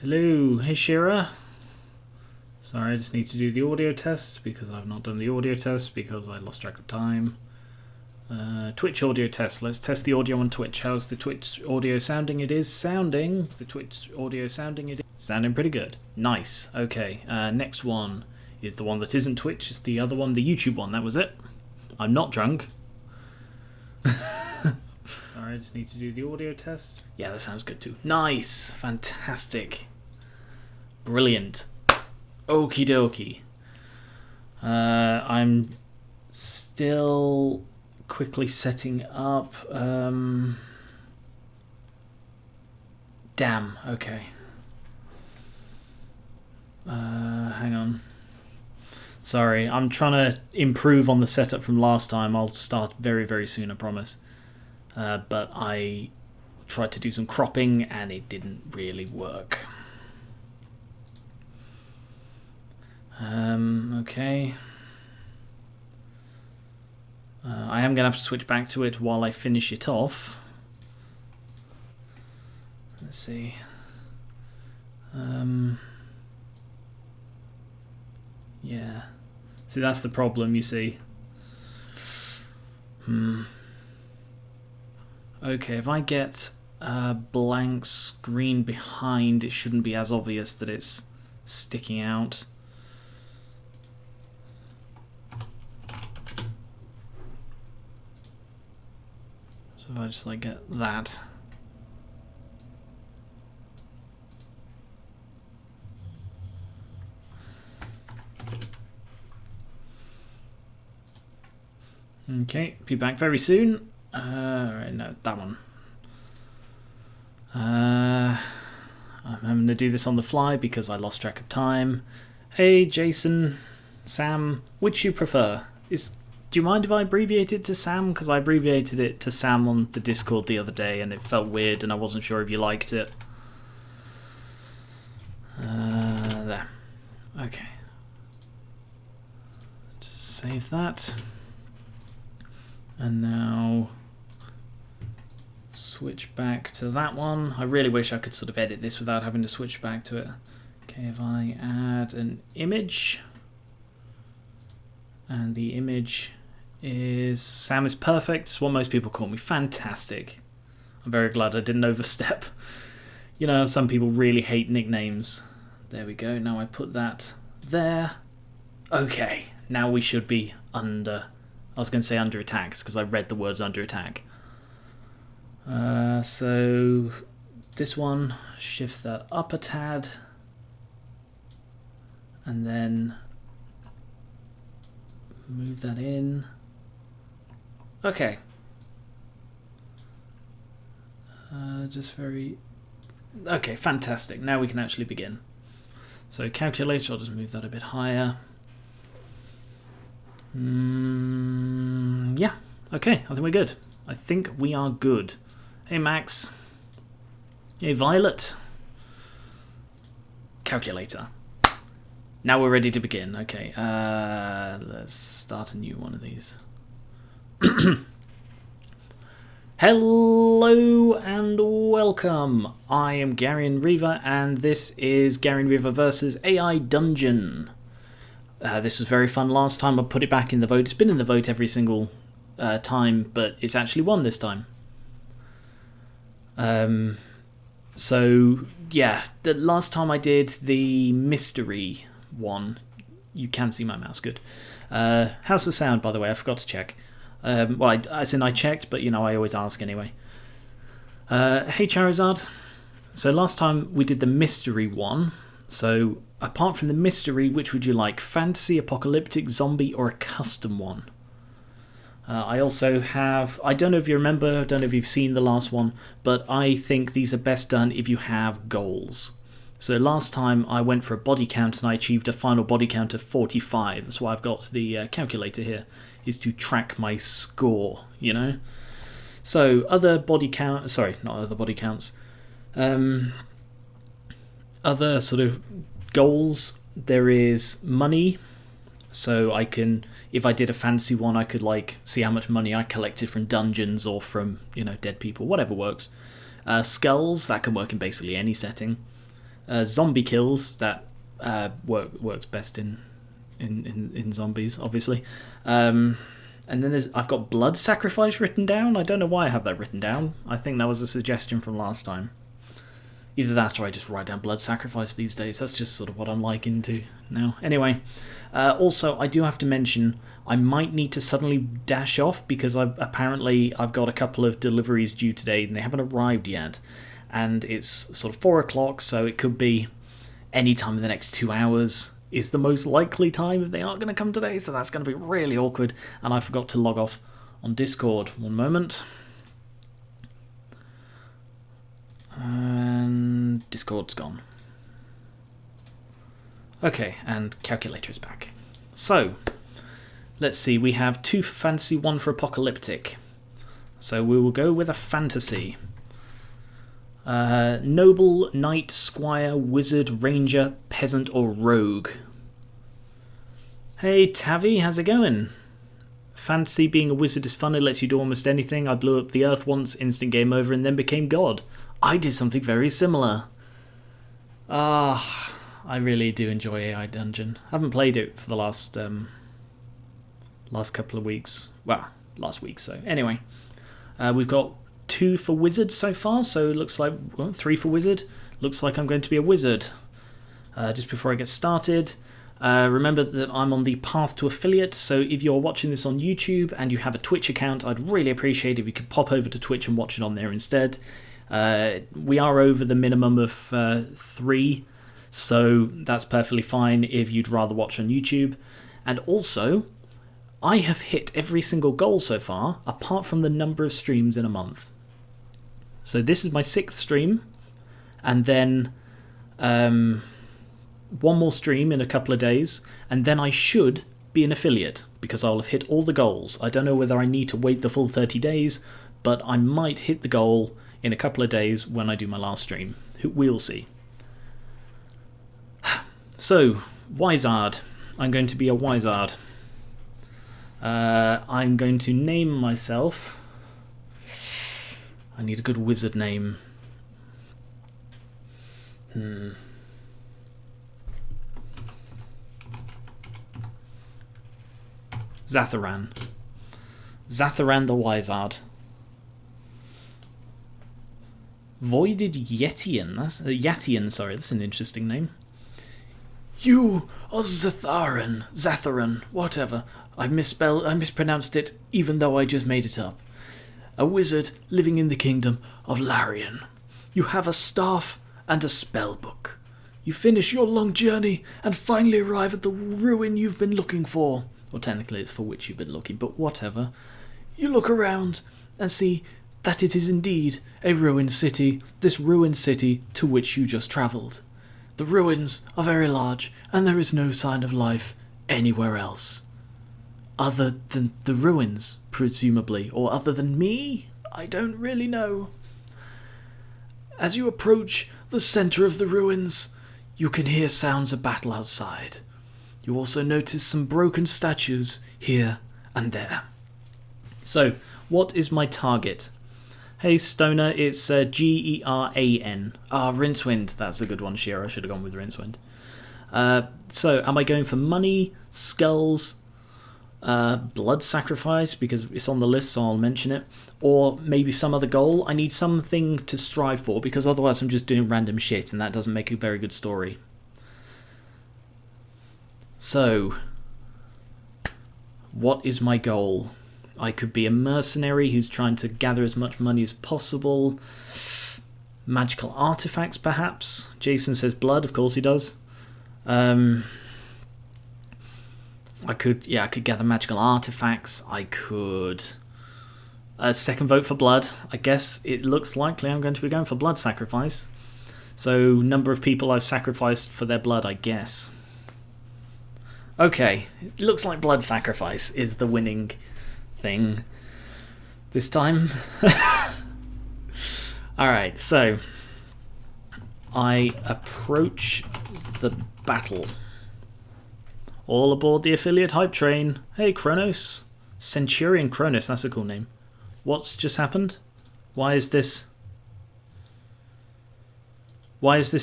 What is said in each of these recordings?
Hello, hey Shira. Sorry, I just need to do the audio test because I've not done the audio test because I lost track of time. Twitch audio test. Let's test the audio on Twitch. How's the Twitch audio sounding? It is sounding. The Twitch audio sounding. It is sounding pretty good. Nice. Okay. Next one is the one that isn't Twitch. It's the other one, the YouTube one. That was it. I'm not drunk. Sorry, I just need to do the audio test. Yeah, that sounds good too. Nice. Fantastic. Brilliant. Okie dokie. I'm still quickly setting up. Damn, okay. Hang on. Sorry, I'm trying to improve on the setup from last time. I'll start very, very soon, I promise. But I tried to do some cropping and it didn't really work. Okay. I am going to have to switch back to it while I finish it off. Let's see. Yeah. See, that's the problem, you see. Okay, if I get a blank screen behind, it shouldn't be as obvious that it's sticking out. So if I just like get that. Okay, be back very soon. Right, no, that one. I'm having to do this on the fly because I lost track of time. Hey, Jason, Sam, which you prefer? Do you mind if I abbreviate it to Sam? Because I abbreviated it to Sam on the Discord the other day and it felt weird and I wasn't sure if you liked it. There. Okay. Just save that. And now switch back to that one. I really wish I could sort of edit this without having to switch back to it. Okay, if I add an image, and the image is Sam is perfect. It's what most people call me. Fantastic. I'm very glad I didn't overstep. You know, some people really hate nicknames. There we go. Now I put that there. Okay, now we should be under... I was going to say under attack because I read the words under attack. So this one, shift that up a tad. And then move that in. Okay. Just very... Okay, fantastic. Now we can actually begin. So calculator, I'll just move that a bit higher. Yeah, okay, I think we're good. I think we are good. Hey, Max. Hey, Violet. Calculator. Now we're ready to begin. Okay, let's start a new one of these. Hello and welcome. I am Gar1onriva and this is Gar1onriva versus AI Dungeon. This was very fun last time. I put it back in the vote. It's been in the vote every single time, but it's actually won this time. So, yeah, the last time I did the mystery one, you can see my mouse good. How's the sound, by the way? I forgot to check. Well, as in I checked, but, you know, I always ask anyway. Hey, Charizard. So last time we did the mystery one, so... Apart from the mystery, which would you like? Fantasy, apocalyptic, zombie, or a custom one? I also have... I don't know if you remember, I don't know if you've seen the last one, but I think these are best done if you have goals. So last time I went for a body count and I achieved a final body count of 45. That's why I've got the calculator here, is to track my score, you know? So other body count... Sorry, not other body counts. Other sort of... goals, there is money, so I can, if I did a fantasy one, I could like see how much money I collected from dungeons or from, you know, dead people, whatever works. Skulls, that can work in basically any setting. zombie kills that works best in zombies, obviously. And then I've got blood sacrifice written down. I don't know why I have that written down. I think that was a suggestion from last time. Either that or I just write down blood sacrifice these days. That's just sort of what I'm like into now. Anyway, also I do have to mention I might need to suddenly dash off because I've got a couple of deliveries due today and they haven't arrived yet. And it's sort of 4 o'clock, so it could be any time in the next 2 hours is the most likely time if they aren't going to come today. So that's going to be really awkward. And I forgot to log off on Discord. One moment. And Discord's gone. Okay, and calculator is back. So, let's see. We have 2 for fantasy, 1 for apocalyptic. So we will go with a fantasy. Noble, knight, squire, wizard, ranger, peasant, or rogue. Hey Tavi, how's it going? Fantasy being a wizard is fun, it lets you do almost anything. I blew up the earth once, instant game over, and then became god. I did something very similar. I really do enjoy AI Dungeon. I haven't played it for the last couple of weeks. Well, last week, so anyway. We've got 2 for wizard so far, so it looks like 3 for wizard. Looks like I'm going to be a wizard. Just before I get started, remember that I'm on the path to affiliate, so if you're watching this on YouTube and you have a Twitch account, I'd really appreciate if you could pop over to Twitch and watch it on there instead. We are over the minimum of 3, so that's perfectly fine if you'd rather watch on YouTube. And also, I have hit every single goal so far, apart from the number of streams in a month. So this is my 6th stream, and then one more stream in a couple of days, and then I should be an affiliate, because I'll have hit all the goals. I don't know whether I need to wait the full 30 days, but I might hit the goal in a couple of days when I do my last stream. We'll see. So, Wizard. I'm going to be a Wizard. I'm going to name myself... I need a good wizard name. Zatharan. Zatharan the Wizard. Voided Yetian. Yatian, sorry, that's an interesting name. You are Zatharan, whatever. I mispronounced it, even though I just made it up. A wizard living in the kingdom of Larian. You have a staff and a spell book. You finish your long journey and finally arrive at the ruin you've been looking for. Well, technically it's for which you've been looking, but whatever. You look around and see that it is indeed a ruined city, this ruined city to which you just travelled. The ruins are very large, and there is no sign of life anywhere else. Other than the ruins, presumably, or other than me? I don't really know. As you approach the centre of the ruins, you can hear sounds of battle outside. You also notice some broken statues here and there. So, what is my target? Hey Stoner, it's Geran. Rincewind, that's a good one, Shira. I should have gone with Rincewind. So, am I going for money, skulls, blood sacrifice, because it's on the list, so I'll mention it, or maybe some other goal? I need something to strive for, because otherwise I'm just doing random shit, and that doesn't make a very good story. So, what is my goal? I could be a mercenary who's trying to gather as much money as possible. Magical artifacts, perhaps? Jason says blood, of course he does. I could gather magical artifacts. I could... second vote for blood. I guess it looks likely I'm going to be going for blood sacrifice. So, number of people I've sacrificed for their blood, I guess. Okay, it looks like blood sacrifice is the winning thing this time. Alright, so I approach the battle. All aboard the affiliate hype train. Hey, Kronos. Centurion Kronos, that's a cool name. What's just happened? Why is this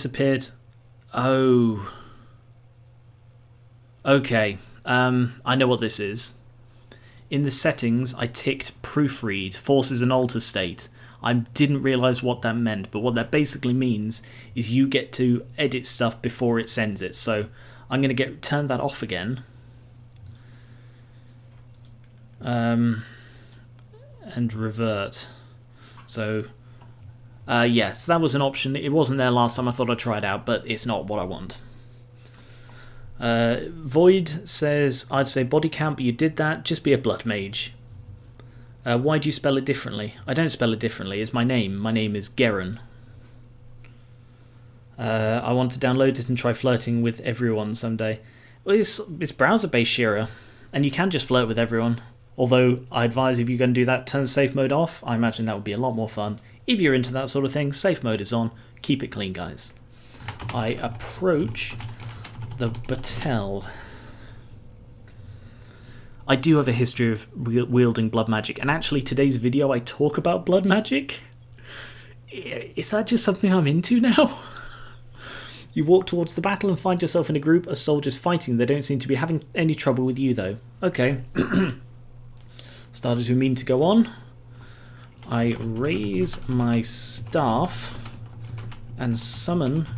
appeared Oh. Okay. I know what this is. In the settings, I ticked proofread, forces an alter state. I didn't realise what that meant, but what that basically means is you get to edit stuff before it sends it. So I'm going to turn that off again. And revert. So, yes, that was an option. It wasn't there last time. I thought I'd try it out, but it's not what I want. Void says, I'd say body count, but you did that. Just be a blood mage. Why do you spell it differently? I don't spell it differently. It's my name. My name is Gar1on. I want to download it and try flirting with everyone someday. Well, it's browser-based Shira, and you can just flirt with everyone. Although, I advise if you're going to do that, turn safe mode off. I imagine that would be a lot more fun. If you're into that sort of thing, safe mode is on. Keep it clean, guys. I approach the Batel. I do have a history of wielding blood magic, and actually today's video I talk about blood magic. Is that just something I'm into now? You walk towards the battle and find yourself in a group of soldiers fighting. They don't seem to be having any trouble with you, though. Okay. Started to mean to go on. I raise my staff and summon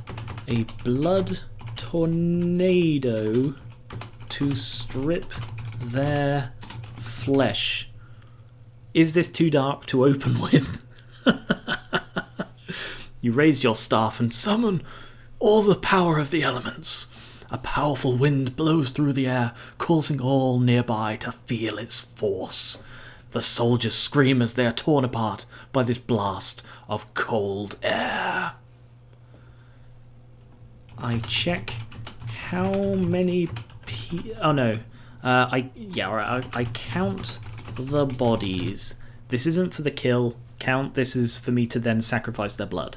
a blood tornado to strip their flesh. Is this too dark to open with? You raise your staff and summon all the power of the elements. A powerful wind blows through the air, causing all nearby to feel its force. The soldiers scream as they are torn apart by this blast of cold air. I check how many I count the bodies. This isn't for the kill count, this is for me to then sacrifice their blood.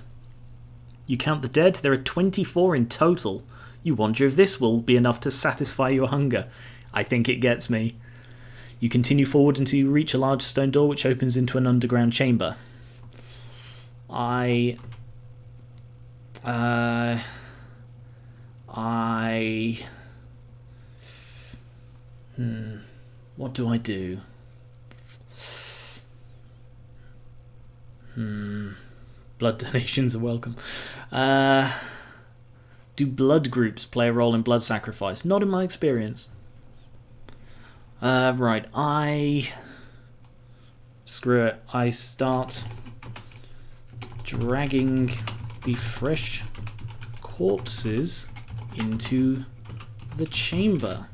You count the dead, there are 24 in total. You wonder if this will be enough to satisfy your hunger. I think it gets me. You continue forward until you reach a large stone door which opens into an underground chamber. What do I do? Blood donations are welcome. Do blood groups play a role in blood sacrifice? Not in my experience. Right, screw it. I start dragging the fresh corpses into the chamber.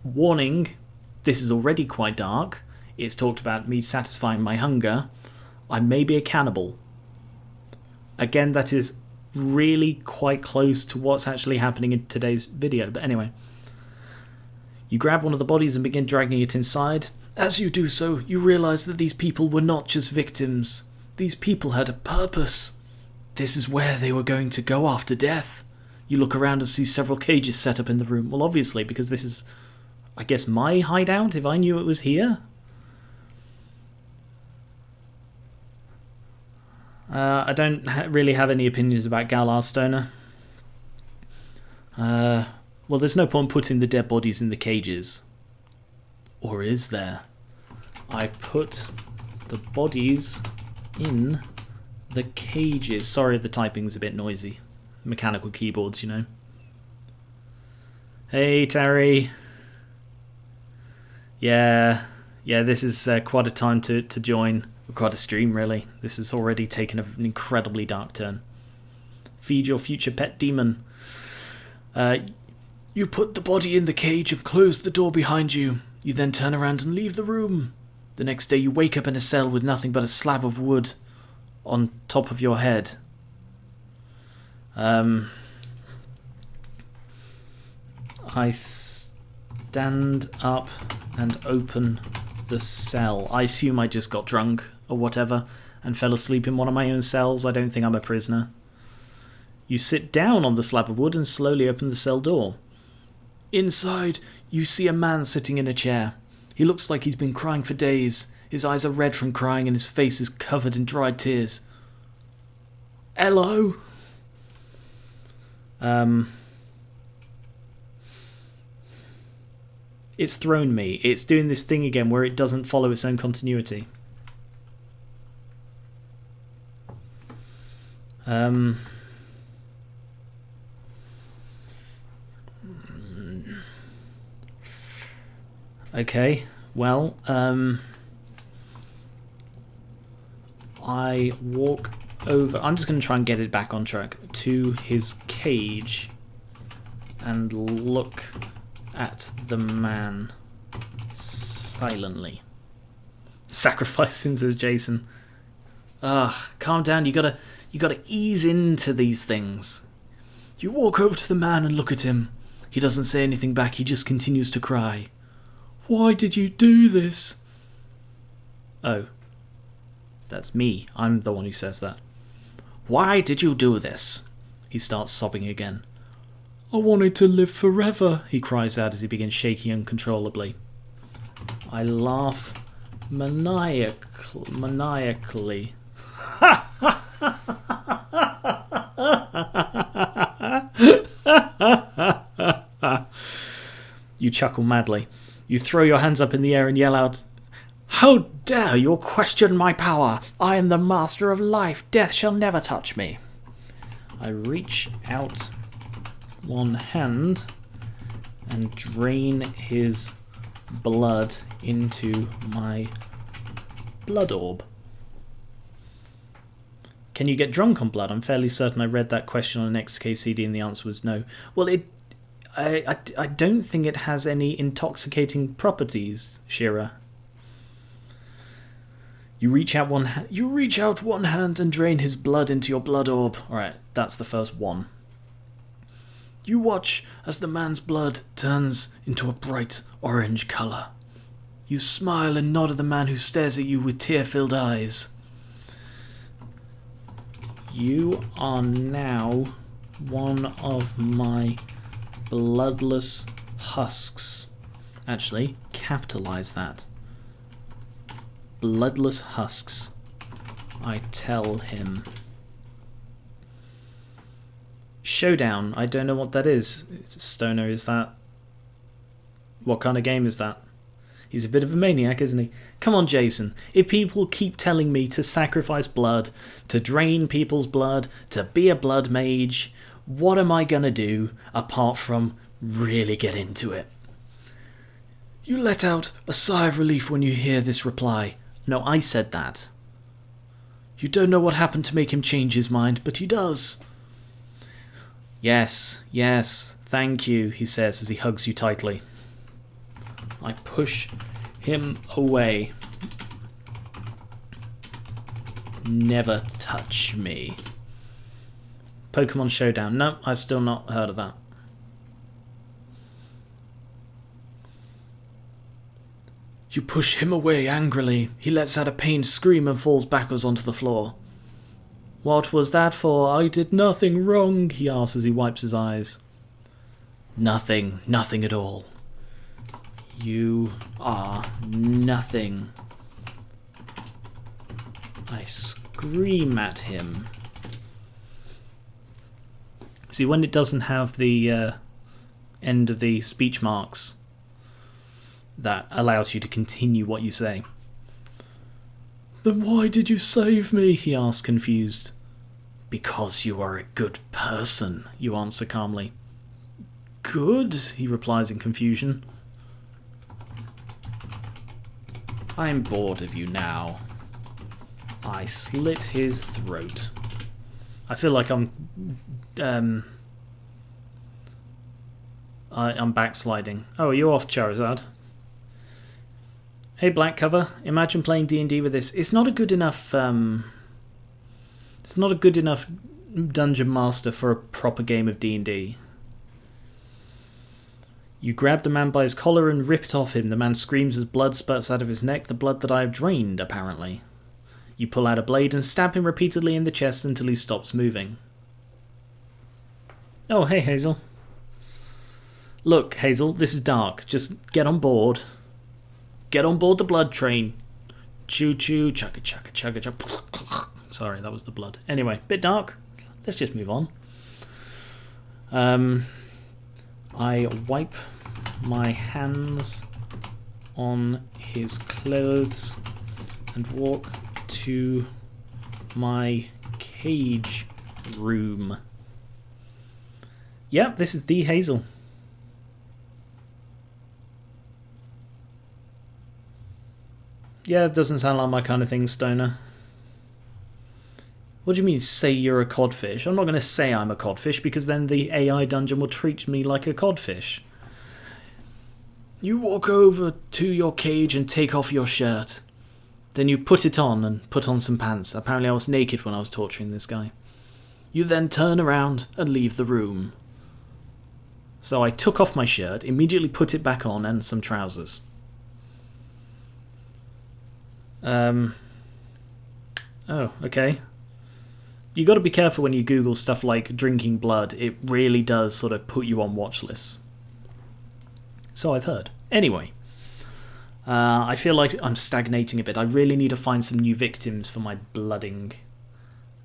Warning, this is already quite dark. It's talked about me satisfying my hunger. I may be a cannibal. Again, that is really quite close to what's actually happening in today's video, but anyway. You grab one of the bodies and begin dragging it inside. As you do so, you realise that these people were not just victims. These people had a purpose. This is where they were going to go after death. You look around and see several cages set up in the room. Well, obviously, because this is, I guess, my hideout, if I knew it was here. I don't really have any opinions about Galar Stoner. Well, there's no point putting the dead bodies in the cages. Or is there? I put the bodies in the cages. Sorry if the typing's a bit noisy. Mechanical keyboards, you know. Hey, Terry. Yeah, this is quite a time to join. Quite a stream, really. This has already taken an incredibly dark turn. Feed your future pet demon. You put the body in the cage and close the door behind you. You then turn around and leave the room. The next day you wake up in a cell with nothing but a slab of wood on top of your head. I stand up and open the cell. I assume I just got drunk or whatever and fell asleep in one of my own cells. I don't think I'm a prisoner. You sit down on the slab of wood and slowly open the cell door. Inside, you see a man sitting in a chair. He looks like he's been crying for days. His eyes are red from crying and his face is covered in dried tears. Hello? It's thrown me. It's doing this thing again where it doesn't follow its own continuity. Okay, well, I walk over. I'm just going to try and get it back on track to his cage and look at the man silently. Sacrifice him, says Jason. Calm down. You gotta ease into these things. You walk over to the man and look at him. He doesn't say anything back. He just continues to cry. Why did you do this? Oh. That's me. I'm the one who says that. Why did you do this? He starts sobbing again. I wanted to live forever, he cries out as he begins shaking uncontrollably. I laugh maniacally. You chuckle madly. You throw your hands up in the air and yell out, How dare you question my power? I am the master of life. Death shall never touch me. I reach out one hand and drain his blood into my blood orb. Can you get drunk on blood? I'm fairly certain I read that question on an XKCD and the answer was no. Well, I don't think it has any intoxicating properties, Shira. You reach out one hand and drain his blood into your blood orb. Alright, that's the first one. You watch as the man's blood turns into a bright orange colour. You smile and nod at the man who stares at you with tear-filled eyes. You are now one of my bloodless husks. Actually, capitalise that. Bloodless husks. I tell him. Showdown. I don't know what that is. Stoner, is that... What kind of game is that? He's a bit of a maniac, isn't he? Come on, Jason. If people keep telling me to sacrifice blood, to drain people's blood, to be a blood mage, what am I gonna do apart from really get into it? You let out a sigh of relief when you hear this reply. No, I said that. You don't know what happened to make him change his mind, but he does. Yes, thank you, he says as he hugs you tightly. I push him away. Never touch me. Pokemon Showdown. No, I've still not heard of that. You push him away angrily. He lets out a pained scream and falls backwards onto the floor. What was that for? I did nothing wrong, he asks as he wipes his eyes. Nothing at all. You are nothing. I scream at him. See, when it doesn't have the end of the speech marks, that allows you to continue what you say. Then why did you save me? He asks, confused. Because you are a good person, you answer calmly. Good, he replies in confusion. I'm bored of you now. I slit his throat. I feel like I'm backsliding. Oh, are you off, Charizard? Hey, Black Cover. Imagine playing D&D with this. It's not a good enough. It's not a good enough dungeon master for a proper game of D&D. You grab the man by his collar and rip it off him. The man screams as blood spurts out of his neck, the blood that I have drained, apparently. You pull out a blade and stab him repeatedly in the chest until he stops moving. Oh, hey, Hazel. Look, Hazel, this is dark. Just get on board. Get on board the blood train. Choo-choo, chugga-chugga, chugga-chugga. Sorry, that was the blood. Anyway, bit dark. Let's just move on. I wipe my hands on his clothes and walk to my cage room. Yep, this is the Hazel. Yeah, it doesn't sound like my kind of thing, Stoner. What do you mean, say you're a codfish? I'm not going to say I'm a codfish, because then the AI dungeon will treat me like a codfish. You walk over to your cage and take off your shirt. Then you put it on and put on some pants. Apparently I was naked when I was torturing this guy. You then turn around and leave the room. So I took off my shirt, immediately put it back on, and some trousers. Oh, okay. You got to be careful when you Google stuff like drinking blood. It really does sort of put you on watch lists. So I've heard. Anyway, I feel like I'm stagnating a bit. I really need to find some new victims for my blooding.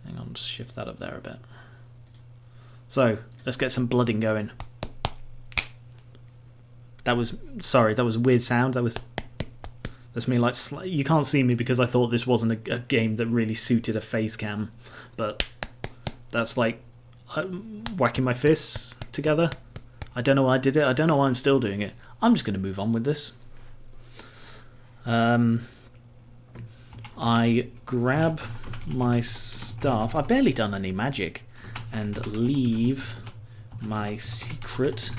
Hang on, just shift that up there a bit. So, let's get some blooding going. That was a weird sound. That's me, like, you can't see me because I thought this wasn't a game that really suited a face cam, but that's like whacking my fists together. I don't know why I did it. I don't know why I'm still doing it. I'm just going to move on with this. I grab my staff. I've barely done any magic, and leave my secret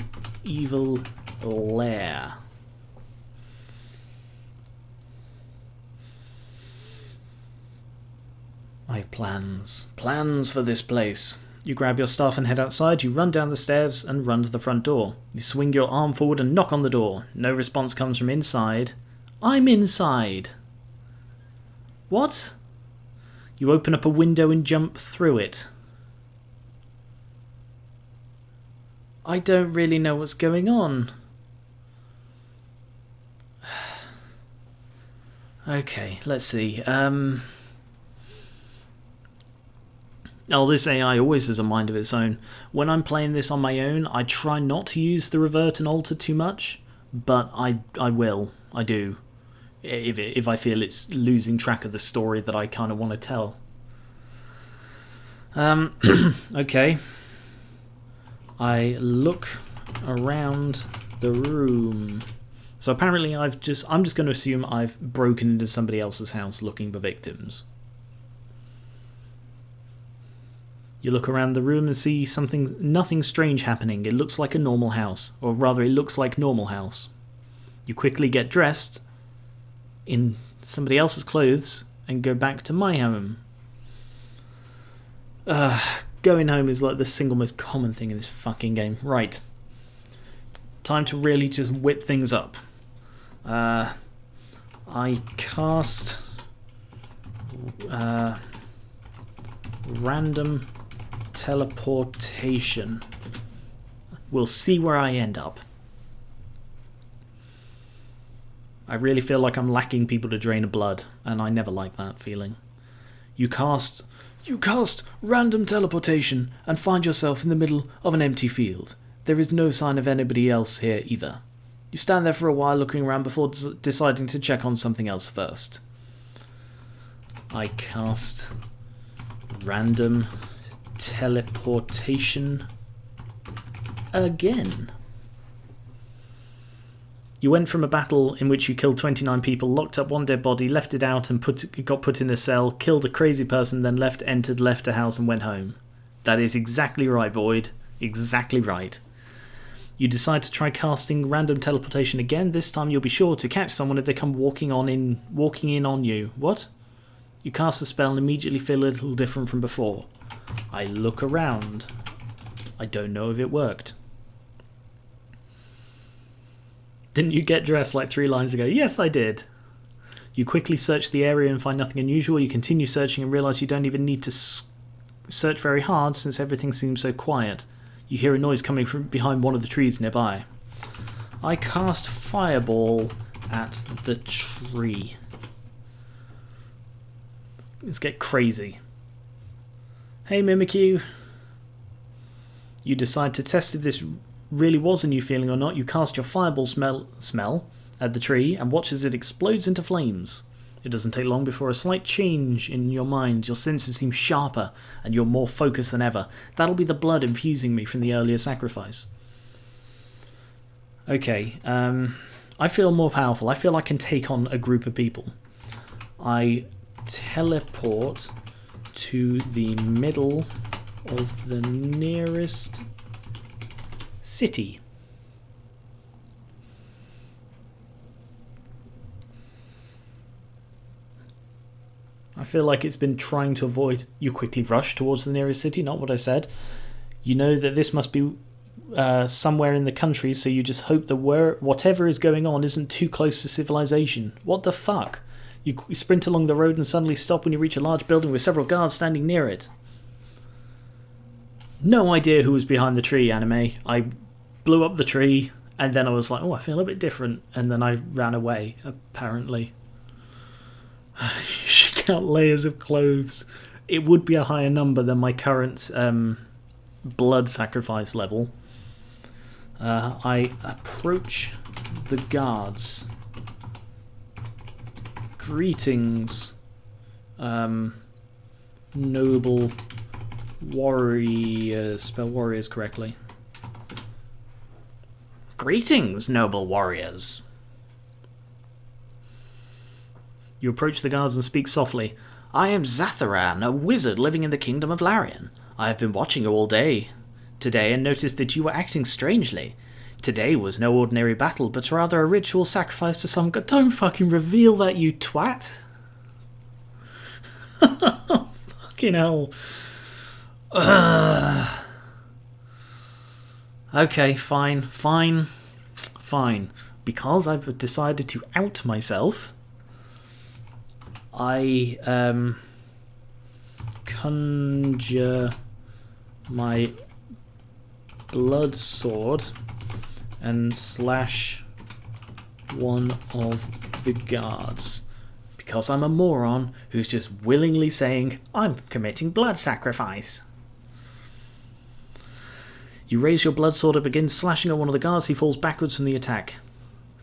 evil lair. I have plans for this place. You grab your staff and head outside. You run down the stairs and run to the front door. You swing your arm forward and knock on the door. No response comes from inside. I'm inside. What? You open up a window and jump through it. I don't really know what's going on. Okay, let's see. Oh, this AI always has a mind of its own. When I'm playing this on my own, I try not to use the revert and alter too much, but I will. I do. If I feel it's losing track of the story that I kind of want to tell. Okay. I look around the room. So apparently I'm just going to assume I've broken into somebody else's house looking for victims. You look around the room and see nothing strange happening. It looks like a normal house, or rather it looks like normal house. You quickly get dressed in somebody else's clothes and go back to my home. Going home is like the single most common thing in this fucking game. Right. Time to really just whip things up. I cast random teleportation. We'll see where I end up. I really feel like I'm lacking people to drain blood, and I never like that feeling. You cast random teleportation and find yourself in the middle of an empty field. There is no sign of anybody else here either. You stand there for a while looking around before deciding to check on something else first. I cast random teleportation again. You went from a battle in which you killed 29 people, locked up one dead body, left it out and got put in a cell, killed a crazy person, then left a house and went home. That is exactly right, Void. Exactly right. You decide to try casting random teleportation again. This time you'll be sure to catch someone if they come walking in on you. What? You cast the spell and immediately feel a little different from before. I look around. I don't know if it worked. Didn't you get dressed like 3 lines ago? Yes, I did. You quickly search the area and find nothing unusual. You continue searching and realise you don't even need to search very hard since everything seems so quiet. You hear a noise coming from behind one of the trees nearby. I cast Fireball at the tree. Let's get crazy. Hey, Mimikyu. You decide to test if this really was a new feeling or not. You cast your fireball smell at the tree and watch as it explodes into flames. It doesn't take long before a slight change in your mind. Your senses seem sharper and you're more focused than ever. That'll be the blood infusing me from the earlier sacrifice. Okay, I feel more powerful. I feel I can take on a group of people. I teleport to the middle of the nearest city. I feel like it's been trying to avoid. You quickly rush towards the nearest city, not what I said. You know that this must be somewhere in the country, so you just hope that whatever is going on isn't too close to civilization. What the fuck? You sprint along the road and suddenly stop when you reach a large building with several guards standing near it. No idea who was behind the tree, anime. I blew up the tree, and then I was like, oh, I feel a bit different, and then I ran away, apparently. Shake out layers of clothes. It would be a higher number than my current blood sacrifice level. I approach the guards. Greetings, noble warriors. Spell warriors correctly. Greetings, noble warriors. You approach the guards and speak softly. I am Zatharan, a wizard living in the kingdom of Larian. I have been watching you all day today and noticed that you were acting strangely. Today was no ordinary battle, but rather a ritual sacrifice to some god. Don't fucking reveal that, you twat. Fucking hell. Okay, fine. Because I've decided to out myself, I conjure my blood sword and slash one of the guards. Because I'm a moron who's just willingly saying, I'm committing blood sacrifice. You raise your blood sword and begin slashing at one of the guards. He falls backwards from the attack.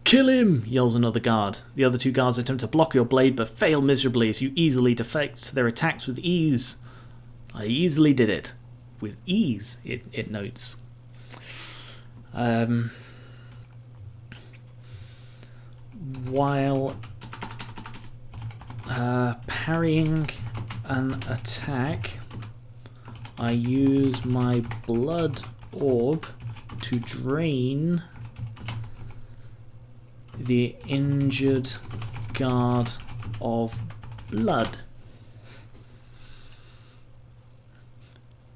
Kill him, yells another guard. The other two guards attempt to block your blade but fail miserably as you easily deflect their attacks with ease. I easily did it. With ease, it notes. While parrying an attack, I use my blood orb to drain the injured guard of blood.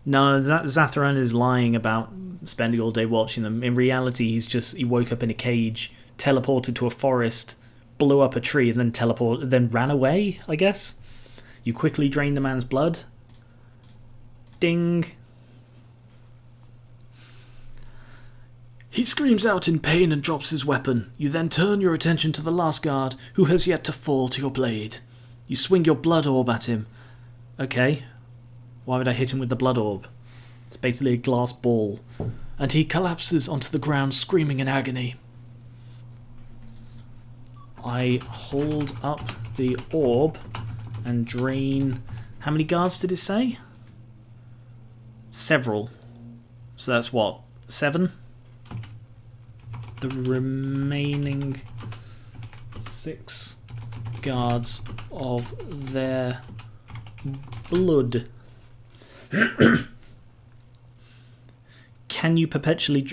No, Zatharan is lying about spending all day watching them. In reality, he woke up in a cage, teleported to a forest, blew up a tree, and then ran away, I guess. You quickly drain the man's blood. Ding. He screams out in pain and drops his weapon. You then turn your attention to the last guard, who has yet to fall to your blade. You swing your blood orb at him. Okay. Why would I hit him with the blood orb? It's basically a glass ball. And he collapses onto the ground, screaming in agony. I hold up the orb and drain... How many guards did it say? Several. So that's what? 7? The remaining 6 guards of their blood. Can you perpetually...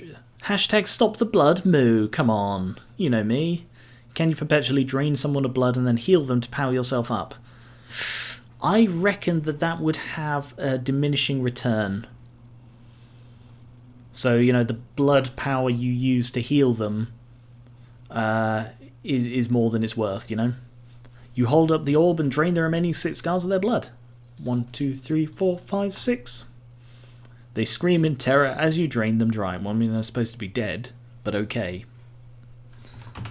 Hashtag stop the blood? Moo, come on. You know me. Can you perpetually drain someone of blood and then heal them to power yourself up? I reckon that would have a diminishing return. So, the blood power you use to heal them is more than it's worth, You hold up the orb and drain the remaining 6 guards of their blood. 1, 2, 3, 4, 5, 6. They scream in terror as you drain them dry. Well, I mean, they're supposed to be dead, but okay.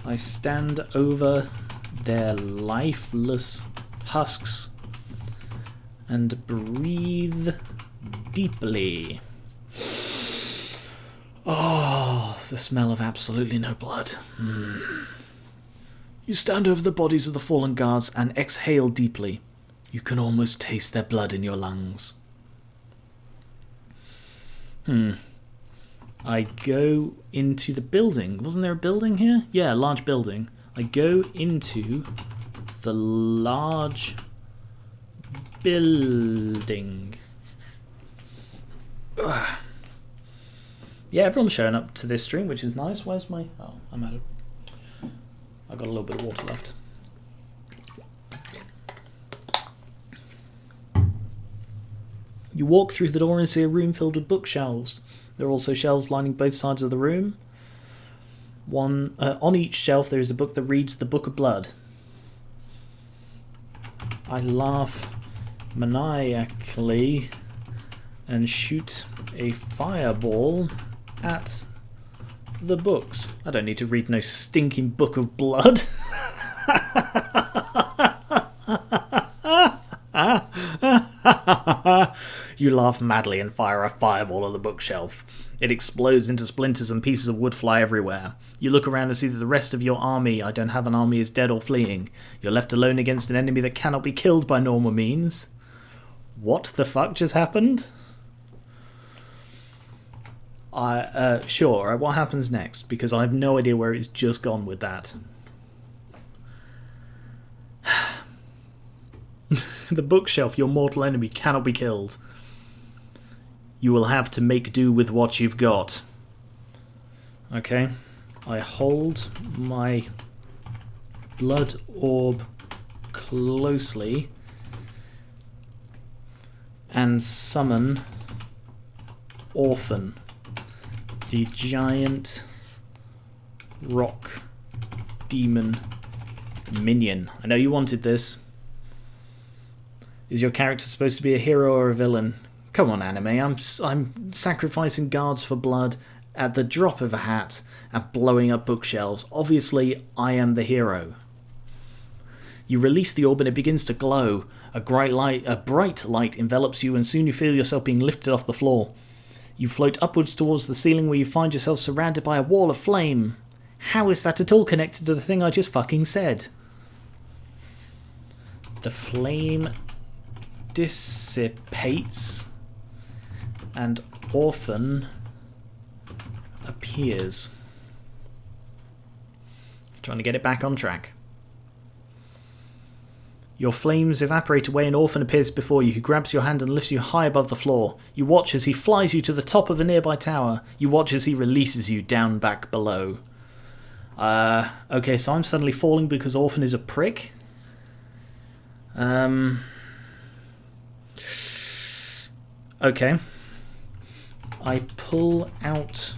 I stand over their lifeless husks and breathe deeply. Oh, the smell of absolutely no blood. You stand over the bodies of the fallen guards and exhale deeply. You can almost taste their blood in your lungs. I go into the building. Wasn't there a building here? Yeah, a large building. I go into the large building. Ugh. Yeah, everyone's showing up to this stream, which is nice. Where's my... Oh, I'm out of... I've got a little bit of water left. You walk through the door and see a room filled with bookshelves. There are also shelves lining both sides of the room. On each shelf there is a book that reads the Book of Blood. I laugh maniacally and shoot a fireball at the books. I don't need to read no stinking Book of Blood. You laugh madly and fire a fireball at the bookshelf. It explodes into splinters and pieces of wood fly everywhere. You look around and see that the rest of your army, I don't have an army, is dead or fleeing. You're left alone against an enemy that cannot be killed by normal means. What the fuck just happened? Sure, what happens next? Because I have no idea where it's just gone with that. The bookshelf, your mortal enemy, cannot be killed. You will have to make do with what you've got. Okay. I hold my blood orb closely and summon Orphan, the giant rock demon minion. I know you wanted this. Is your character supposed to be a hero or a villain? Come on, anime. I'm sacrificing guards for blood at the drop of a hat and blowing up bookshelves. Obviously, I am the hero. You release the orb and it begins to glow. A bright light envelops you, and soon you feel yourself being lifted off the floor. You float upwards towards the ceiling, where you find yourself surrounded by a wall of flame. How is that at all connected to the thing I just fucking said? The flame dissipates and Orphan appears. Trying to get it back on track. Your flames evaporate away and Orphan appears before you. He grabs your hand and lifts you high above the floor. You watch as he flies you to the top of a nearby tower. You watch as he releases you down back below. Okay, so I'm suddenly falling because Orphan is a prick. Okay. I pull out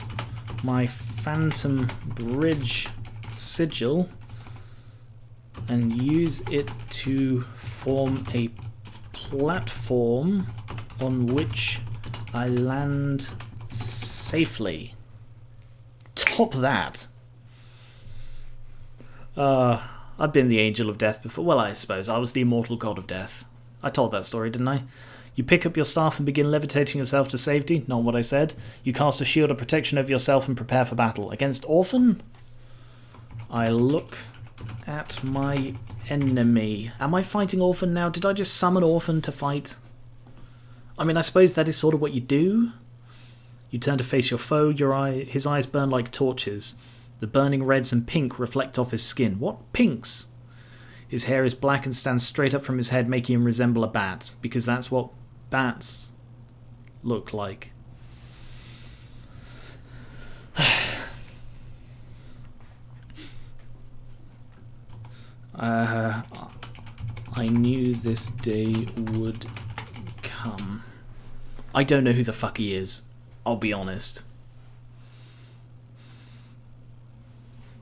my Phantom Bridge sigil and use it to form a platform on which I land safely. Top that. I've been the Angel of Death before. Well, I suppose. I was the immortal god of death. I told that story, didn't I? You pick up your staff and begin levitating yourself to safety. Not what I said. You cast a shield of protection over yourself and prepare for battle. Against Orphan? I look at my enemy. Am I fighting Orphan now? Did I just summon Orphan to fight? I mean, I suppose that is sort of what you do. You turn to face your foe. His eyes burn like torches. The burning reds and pink reflect off his skin. What pinks? His hair is black and stands straight up from his head, making him resemble a bat, because that's what bats look like. I knew this day would come. I don't know who the fuck he is. I'll be honest.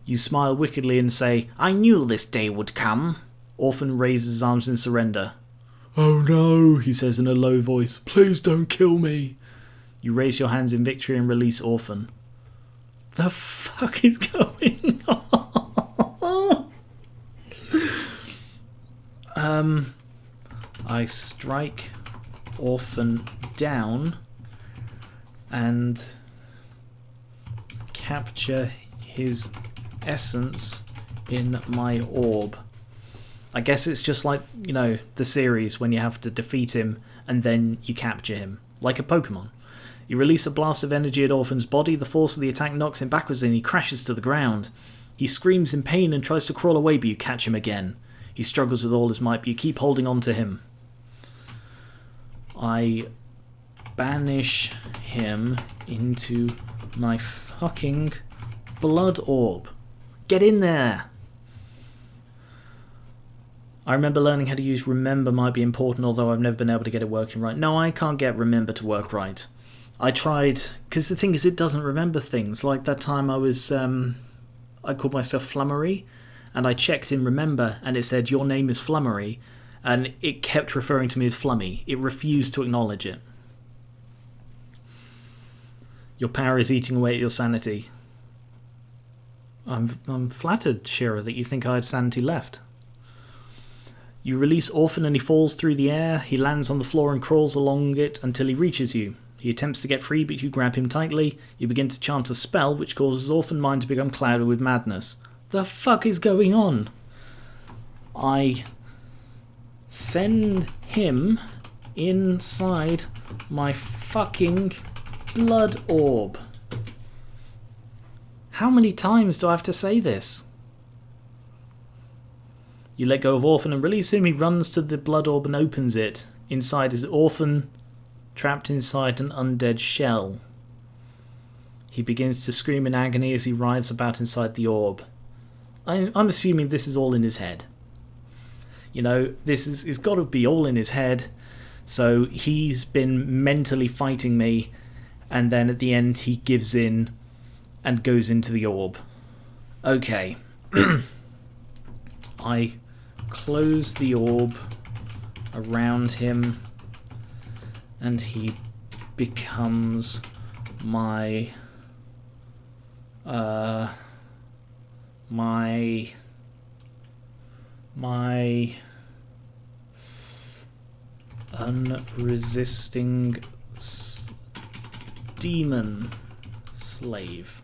You smile wickedly and say, I knew this day would come. Orphan raises his arms in surrender. Oh no, he says in a low voice. Please don't kill me. You raise your hands in victory and release Orphan. The fuck is going on? I strike Orphan down and capture his essence in my orb. I guess it's just like, you know, the series when you have to defeat him and then you capture him, like a Pokemon. You release a blast of energy at Orphan's body, the force of the attack knocks him backwards and he crashes to the ground. He screams in pain and tries to crawl away, but you catch him again. He struggles with all his might, but you keep holding on to him. I banish him into my fucking blood orb. Get in there! I remember learning how to use remember might be important, although I've never been able to get it working right. No, I can't get remember to work right. I tried, because the thing is it doesn't remember things. Like that time I was, I called myself Flummery, and I checked in remember, and it said your name is Flummery, and it kept referring to me as Flummy. It refused to acknowledge it. Your power is eating away at your sanity. I'm flattered, Shira, that you think I had sanity left. You release Orphan and he falls through the air. He lands on the floor and crawls along it until he reaches you. He attempts to get free, but you grab him tightly. You begin to chant a spell, which causes Orphan mind to become clouded with madness. The fuck is going on? I send him inside my fucking blood orb. How many times do I have to say this? You let go of Orphan and release him. He runs to the blood orb and opens it. Inside is Orphan, trapped inside an undead shell. He begins to scream in agony as he writhes about inside the orb. I'm assuming this is all in his head. You know, it's got to be all in his head. So he's been mentally fighting me, and then at the end he gives in and goes into the orb. Okay. I close the orb around him and he becomes my unresisting demon slave.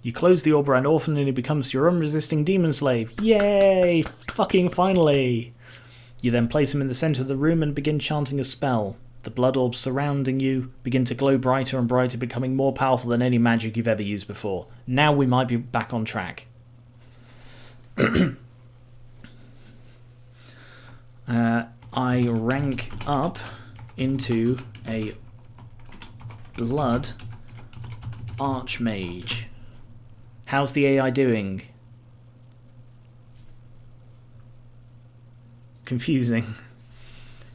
You close the orb around Orphan and he becomes your unresisting demon slave. Yay! Fucking finally! You then place him in the centre of the room and begin chanting a spell. The blood orbs surrounding you begin to glow brighter and brighter, becoming more powerful than any magic you've ever used before. Now we might be back on track. I rank up into a blood archmage. How's the AI doing? Confusing.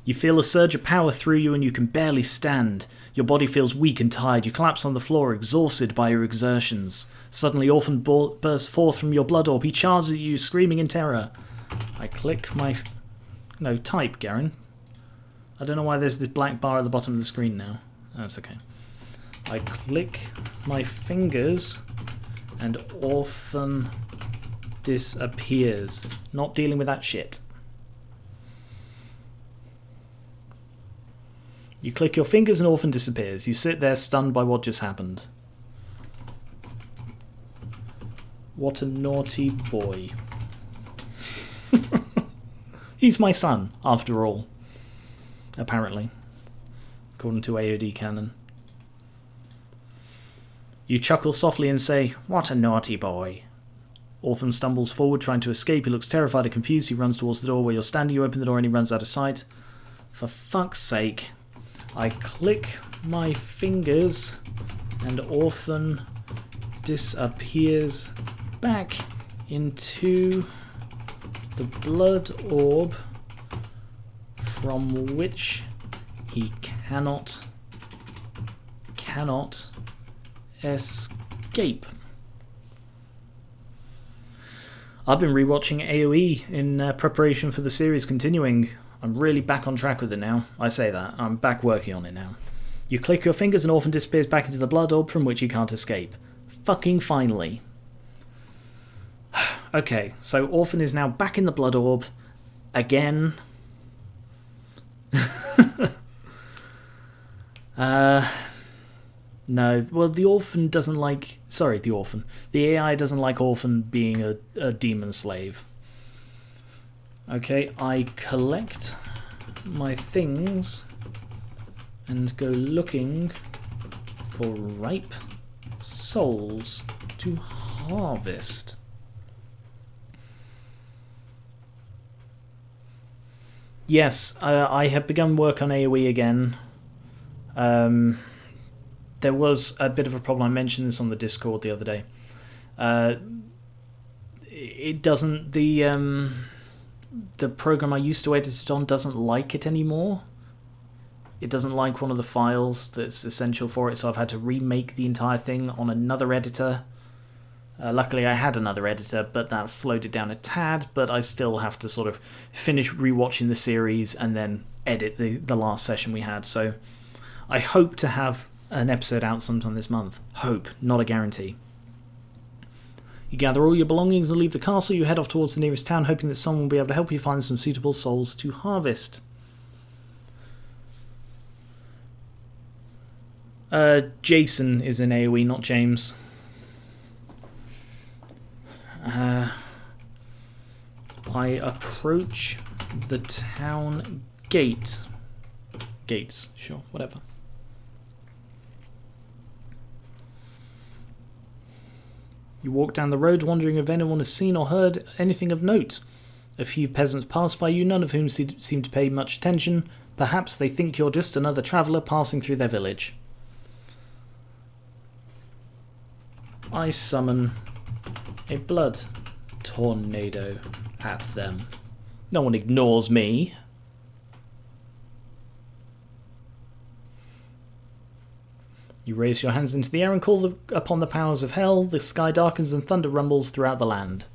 You feel a surge of power through you and you can barely stand. Your body feels weak and tired. You collapse on the floor, exhausted by your exertions. Suddenly, Orphan bursts forth from your blood orb. He charges at you, screaming in terror. I click my... No, type, Garen. I don't know why there's this black bar at the bottom of the screen now. Oh, it's okay. I click my fingers and Orphan disappears. Not dealing with that shit. You click your fingers and Orphan disappears. You sit there stunned by what just happened. What a naughty boy. He's my son, after all. Apparently. According to AOD canon. You chuckle softly and say, "What a naughty boy." Orphan stumbles forward, trying to escape. He looks terrified and confused. He runs towards the door where you're standing. You open the door and he runs out of sight. For fuck's sake. I click my fingers and Orphan disappears back into the blood orb from which he cannot escape. I've been rewatching AoE in preparation for the series continuing. I'm really back on track with it now. I say that. I'm back working on it now. You click your fingers and Orphan disappears back into the blood orb from which he can't escape. Fucking finally. Okay, so Orphan is now back in the blood orb. Again. No, well, the orphan doesn't like... Sorry, the orphan. The AI doesn't like orphan being a demon slave. Okay, I collect my things and go looking for ripe souls to harvest. Yes, I have begun work on AoE again. There was a bit of a problem. I mentioned this on the Discord the other day. It doesn't... The program I used to edit it on doesn't like it anymore. It doesn't like one of the files that's essential for it, so I've had to remake the entire thing on another editor. Luckily I had another editor, but that slowed it down a tad, but I still have to sort of finish rewatching the series and then edit the last session we had. So I hope to have an episode out sometime this month. Hope, not a guarantee. You gather all your belongings and leave the castle. You head off towards the nearest town, hoping that someone will be able to help you find some suitable souls to harvest. Jason is in AoE, not James. I approach the town gate. Gates, sure, whatever. You walk down the road, wondering if anyone has seen or heard anything of note. A few peasants pass by you, none of whom seem to pay much attention. Perhaps they think you're just another traveller passing through their village. I summon a blood tornado at them. No one ignores me. You raise your hands into the air and call upon the powers of hell. The sky darkens and thunder rumbles throughout the land.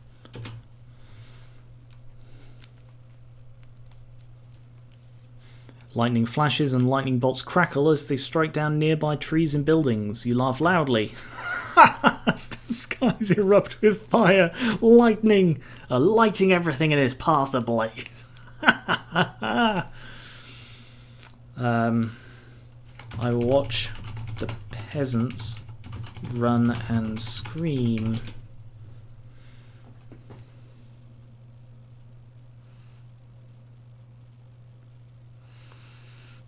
Lightning flashes and lightning bolts crackle as they strike down nearby trees and buildings. You laugh loudly. As the skies erupt with fire, lightning, lighting everything in its path ablaze. I watch the peasants run and scream.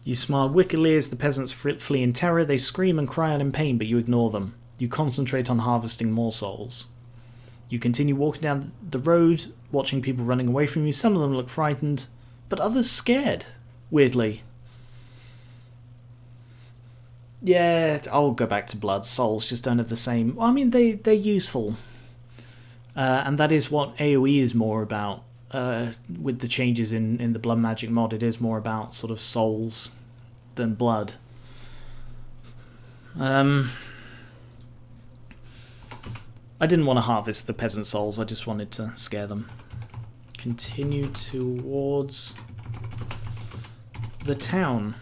You smile wickedly as the peasants flee in terror. They scream and cry out in pain, but you ignore them. You concentrate on harvesting more souls. You continue walking down the road, watching people running away from you. Some of them look frightened, but others scared, weirdly. Yeah, I'll go back to blood. Souls just don't have the same... I mean, they're useful. And that is what AoE is more about. With the changes in the blood magic mod, it is more about sort of souls than blood. I didn't want to harvest the peasant souls, I just wanted to scare them. Continue towards the town.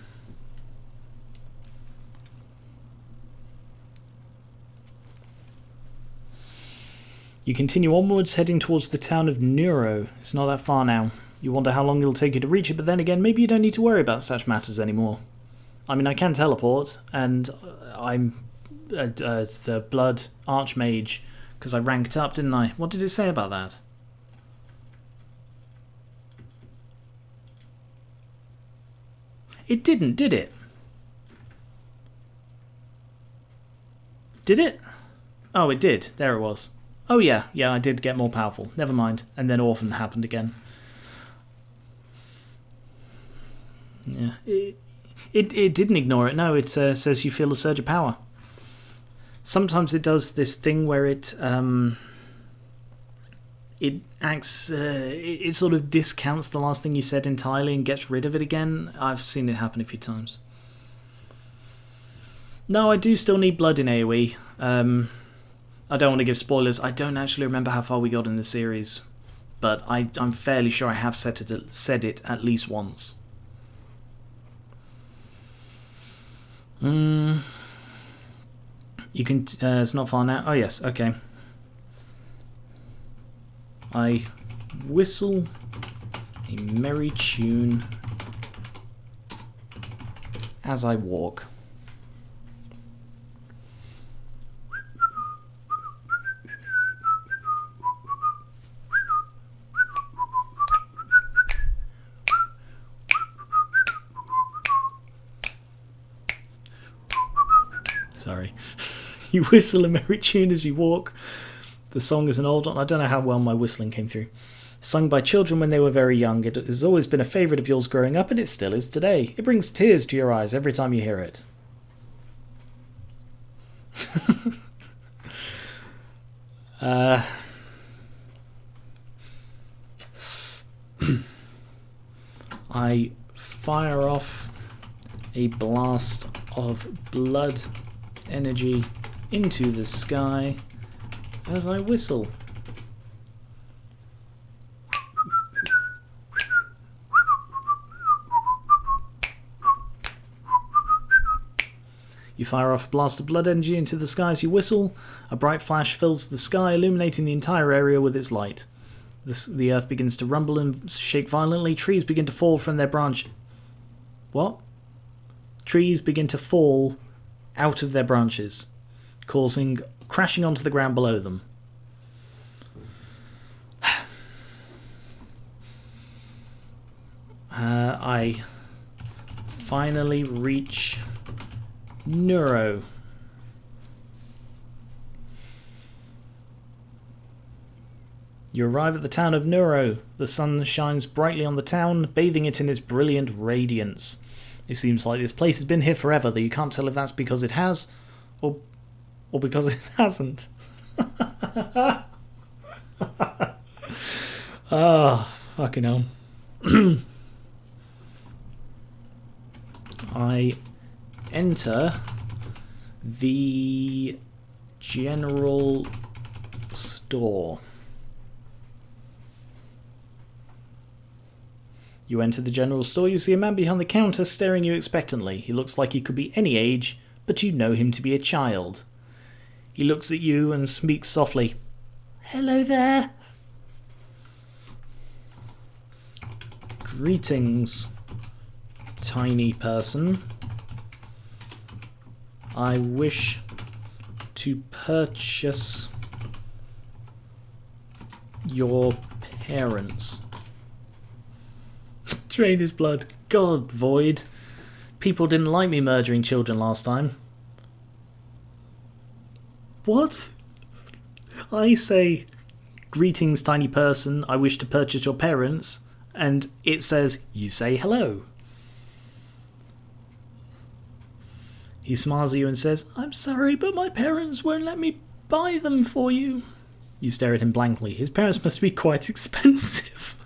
You continue onwards, heading towards the town of Neuro. It's not that far now. You wonder how long it'll take you to reach it, but then again, maybe you don't need to worry about such matters anymore. I mean, I can teleport, and I'm the Blood Archmage, because I ranked up, didn't I? What did it say about that? It didn't, did it? Did it? Oh, it did. There it was. Oh yeah, I did get more powerful. Never mind. And then Orphan happened again. Yeah, it didn't ignore it. No, it says you feel a surge of power. Sometimes it does this thing where it acts, it sort of discounts the last thing you said entirely and gets rid of it again. I've seen it happen a few times. No, I do still need blood in AoE. I don't want to give spoilers. I don't actually remember how far we got in the series, but I'm fairly sure I have said it at least once. You can... it's not far now. Oh yes, okay. I whistle a merry tune as I walk. Sorry. You whistle a merry tune as you walk. The song is an old one. I don't know how well my whistling came through. Sung by children when they were very young. It has always been a favourite of yours growing up, and it still is today. It brings tears to your eyes every time you hear it. I fire off a blast of blood energy into the sky as I whistle. You fire off a blast of blood energy into the sky as you whistle. A bright flash fills the sky, illuminating the entire area with its light. The earth begins to rumble and shake violently. Trees begin to fall from their branch. What? Trees begin to fall out of their branches, causing crashing onto the ground below them. I finally reach Neuro. You arrive at the town of Neuro. The sun shines brightly on the town, bathing it in its brilliant radiance. It seems like this place has been here forever, though you can't tell if that's because it has, or because it hasn't. Ah, fucking hell. I enter the general store. You enter the general store. You see a man behind the counter staring you expectantly. He looks like he could be any age, but you know him to be a child. He looks at you and speaks softly. Hello there. Greetings, tiny person. I wish to purchase your parents. Drain his blood. God, Void. People didn't like me murdering children last time. What? I say, greetings, tiny person. I wish to purchase your parents. And it says, you say hello. He smiles at you and says, I'm sorry, but my parents won't let me buy them for you. You stare at him blankly. His parents must be quite expensive.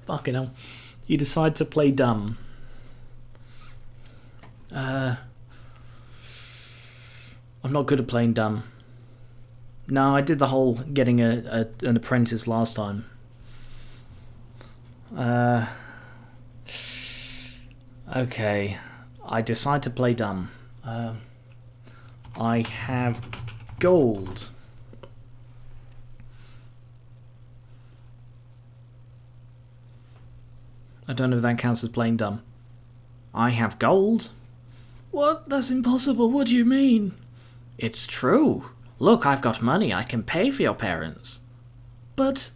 Fucking hell. You decide to play dumb. I'm not good at playing dumb. No, I did the whole getting an apprentice last time. Okay. I decide to play dumb. I have gold. I don't know if that counts as playing dumb. I have gold? What? That's impossible. What do you mean? It's true. Look, I've got money. I can pay for your parents. But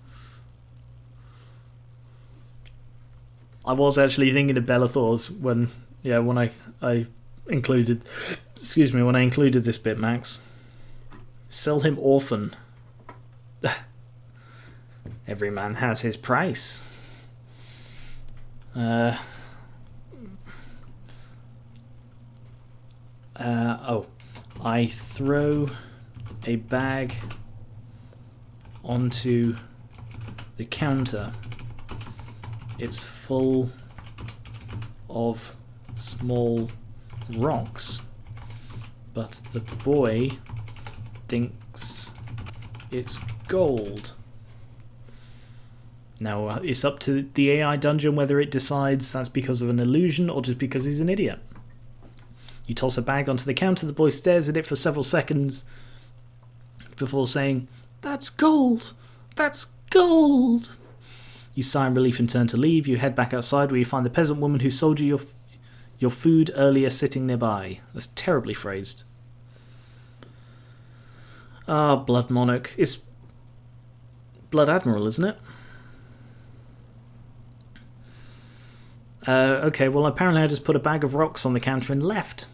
I was actually thinking of Bellathor's when I included this bit, Max. Sell him orphan. Every man has his price. I throw a bag onto the counter. It's full of small rocks, but the boy thinks it's gold. Now, it's up to the AI dungeon whether it decides that's because of an illusion or just because he's an idiot. You toss a bag onto the counter, the boy stares at it for several seconds before saying, That's gold! That's gold! You sigh in relief and turn to leave. You head back outside where you find the peasant woman who sold you your food earlier sitting nearby. That's terribly phrased. Ah, Blood Monarch. It's Blood Admiral, isn't it? Okay, well apparently I just put a bag of rocks on the counter and left.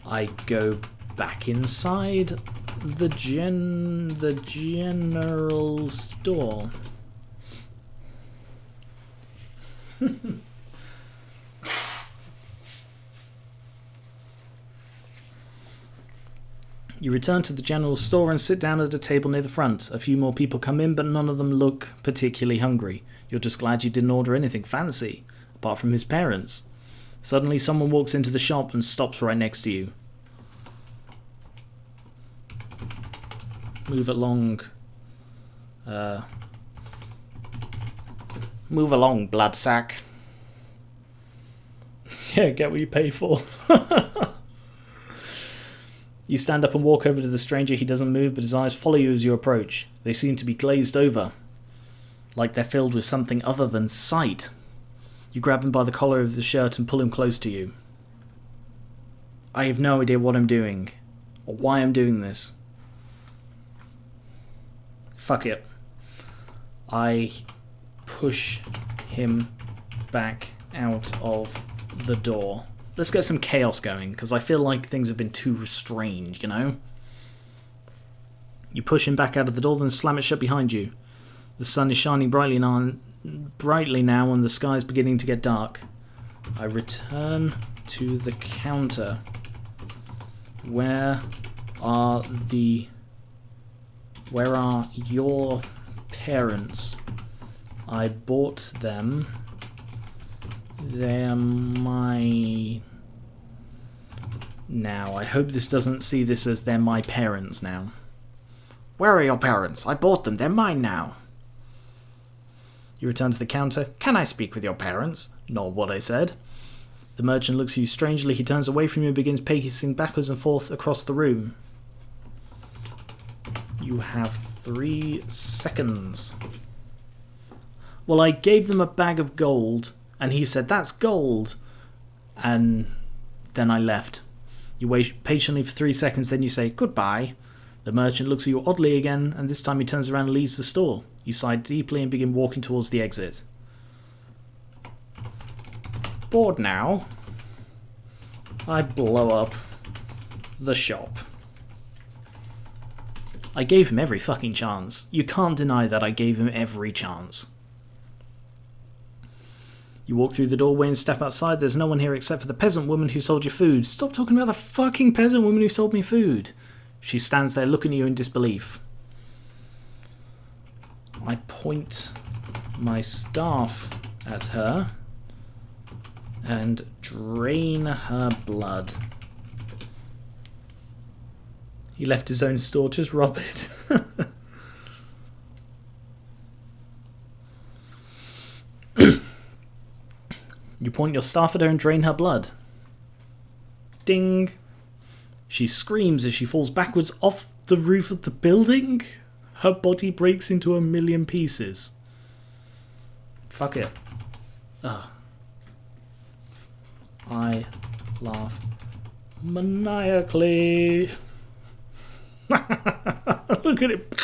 I go back inside the general store. You return to the general store and sit down at a table near the front. A few more people come in, but none of them look particularly hungry. You're just glad you didn't order anything fancy, apart from his parents. Suddenly someone walks into the shop and stops right next to you. Move along. Move along, bloodsack. Yeah, get what you pay for. You stand up and walk over to the stranger. He doesn't move, but his eyes follow you as you approach. They seem to be glazed over, like they're filled with something other than sight. You grab him by the collar of the shirt and pull him close to you. I have no idea what I'm doing, or why I'm doing this. Fuck it. I push him back out of the door. Let's get some chaos going, because I feel like things have been too strange, you know? You push him back out of the door, then slam it shut behind you. The sun is shining brightly now, and the sky is beginning to get dark. I return to the counter. Where are your parents? I bought them. They're mine now. I hope this doesn't see this as they're my parents now. Where are your parents? I bought them. They're mine now. You return to the counter. Can I speak with your parents? Not what I said. The merchant looks at you strangely. He turns away from you and begins pacing backwards and forth across the room. You have 3 seconds. Well, I gave them a bag of gold, and he said, that's gold. And then I left. You wait patiently for 3 seconds, then you say, goodbye. The merchant looks at you oddly again, and this time he turns around and leaves the store. You sigh deeply and begin walking towards the exit. Bored now. I blow up the shop. I gave him every fucking chance. You can't deny that I gave him every chance. You walk through the doorway and step outside. There's no one here except for the peasant woman who sold you food. Stop talking about the fucking peasant woman who sold me food. She stands there looking at you in disbelief. I point my staff at her and drain her blood. He left his own store, just rob it. You point your staff at her and drain her blood. Ding. She screams as she falls backwards off the roof of the building. Her body breaks into 1,000,000 pieces. Fuck it. Ugh. I laugh maniacally. Look at it.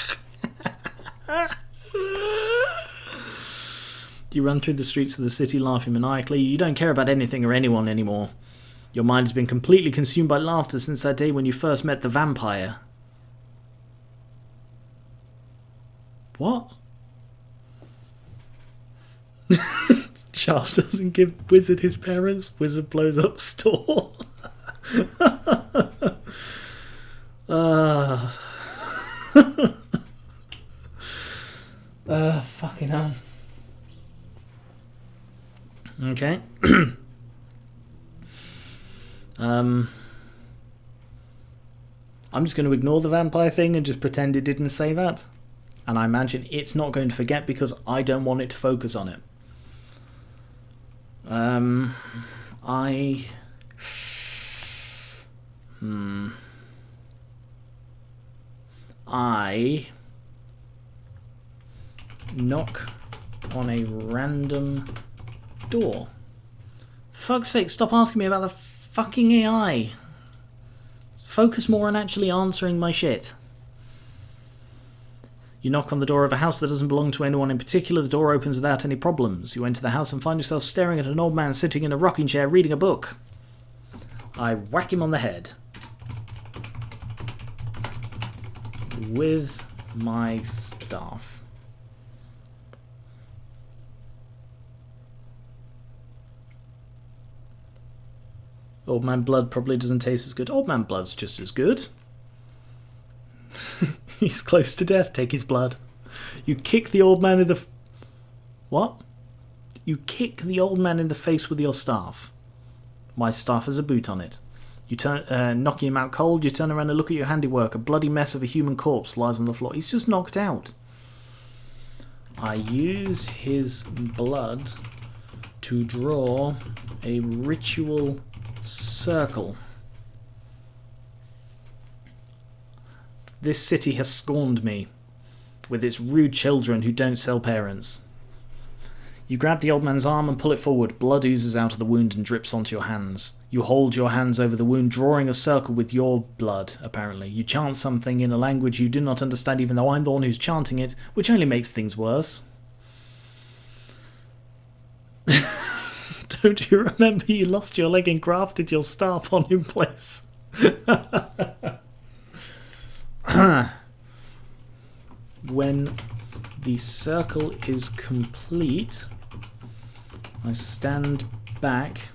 You run through the streets of the city laughing maniacally. You don't care about anything or anyone anymore. Your mind has been completely consumed by laughter since that day when you first met the vampire. What? Charles doesn't give Wizard his parents. Wizard blows up store. Fucking hell. Okay. I'm just going to ignore the vampire thing and just pretend it didn't say that. And I imagine it's not going to forget because I don't want it to focus on it. I knock on a random door. Fuck's sake, stop asking me about the fucking AI. Focus more on actually answering my shit. You knock on the door of a house that doesn't belong to anyone in particular. The door opens without any problems. You enter the house and find yourself staring at an old man sitting in a rocking chair reading a book. I whack him on the head with my staff. Old man blood probably doesn't taste as good. Old man blood's just as good. He's close to death. Take his blood. You kick the old man in the... What? You kick the old man in the face with your staff. My staff has a boot on it. You turn, knocking him out cold. You turn around and look at your handiwork. A bloody mess of a human corpse lies on the floor. He's just knocked out. I use his blood to draw a ritual circle. This city has scorned me with its rude children who don't sell parents. You grab the old man's arm and pull it forward. Blood oozes out of the wound and drips onto your hands. You hold your hands over the wound, drawing a circle with your blood, apparently. You chant something in a language you do not understand, even though I'm the one who's chanting it, which only makes things worse. Don't you remember you lost your leg and grafted your staff on in place? When the circle is complete, I stand back.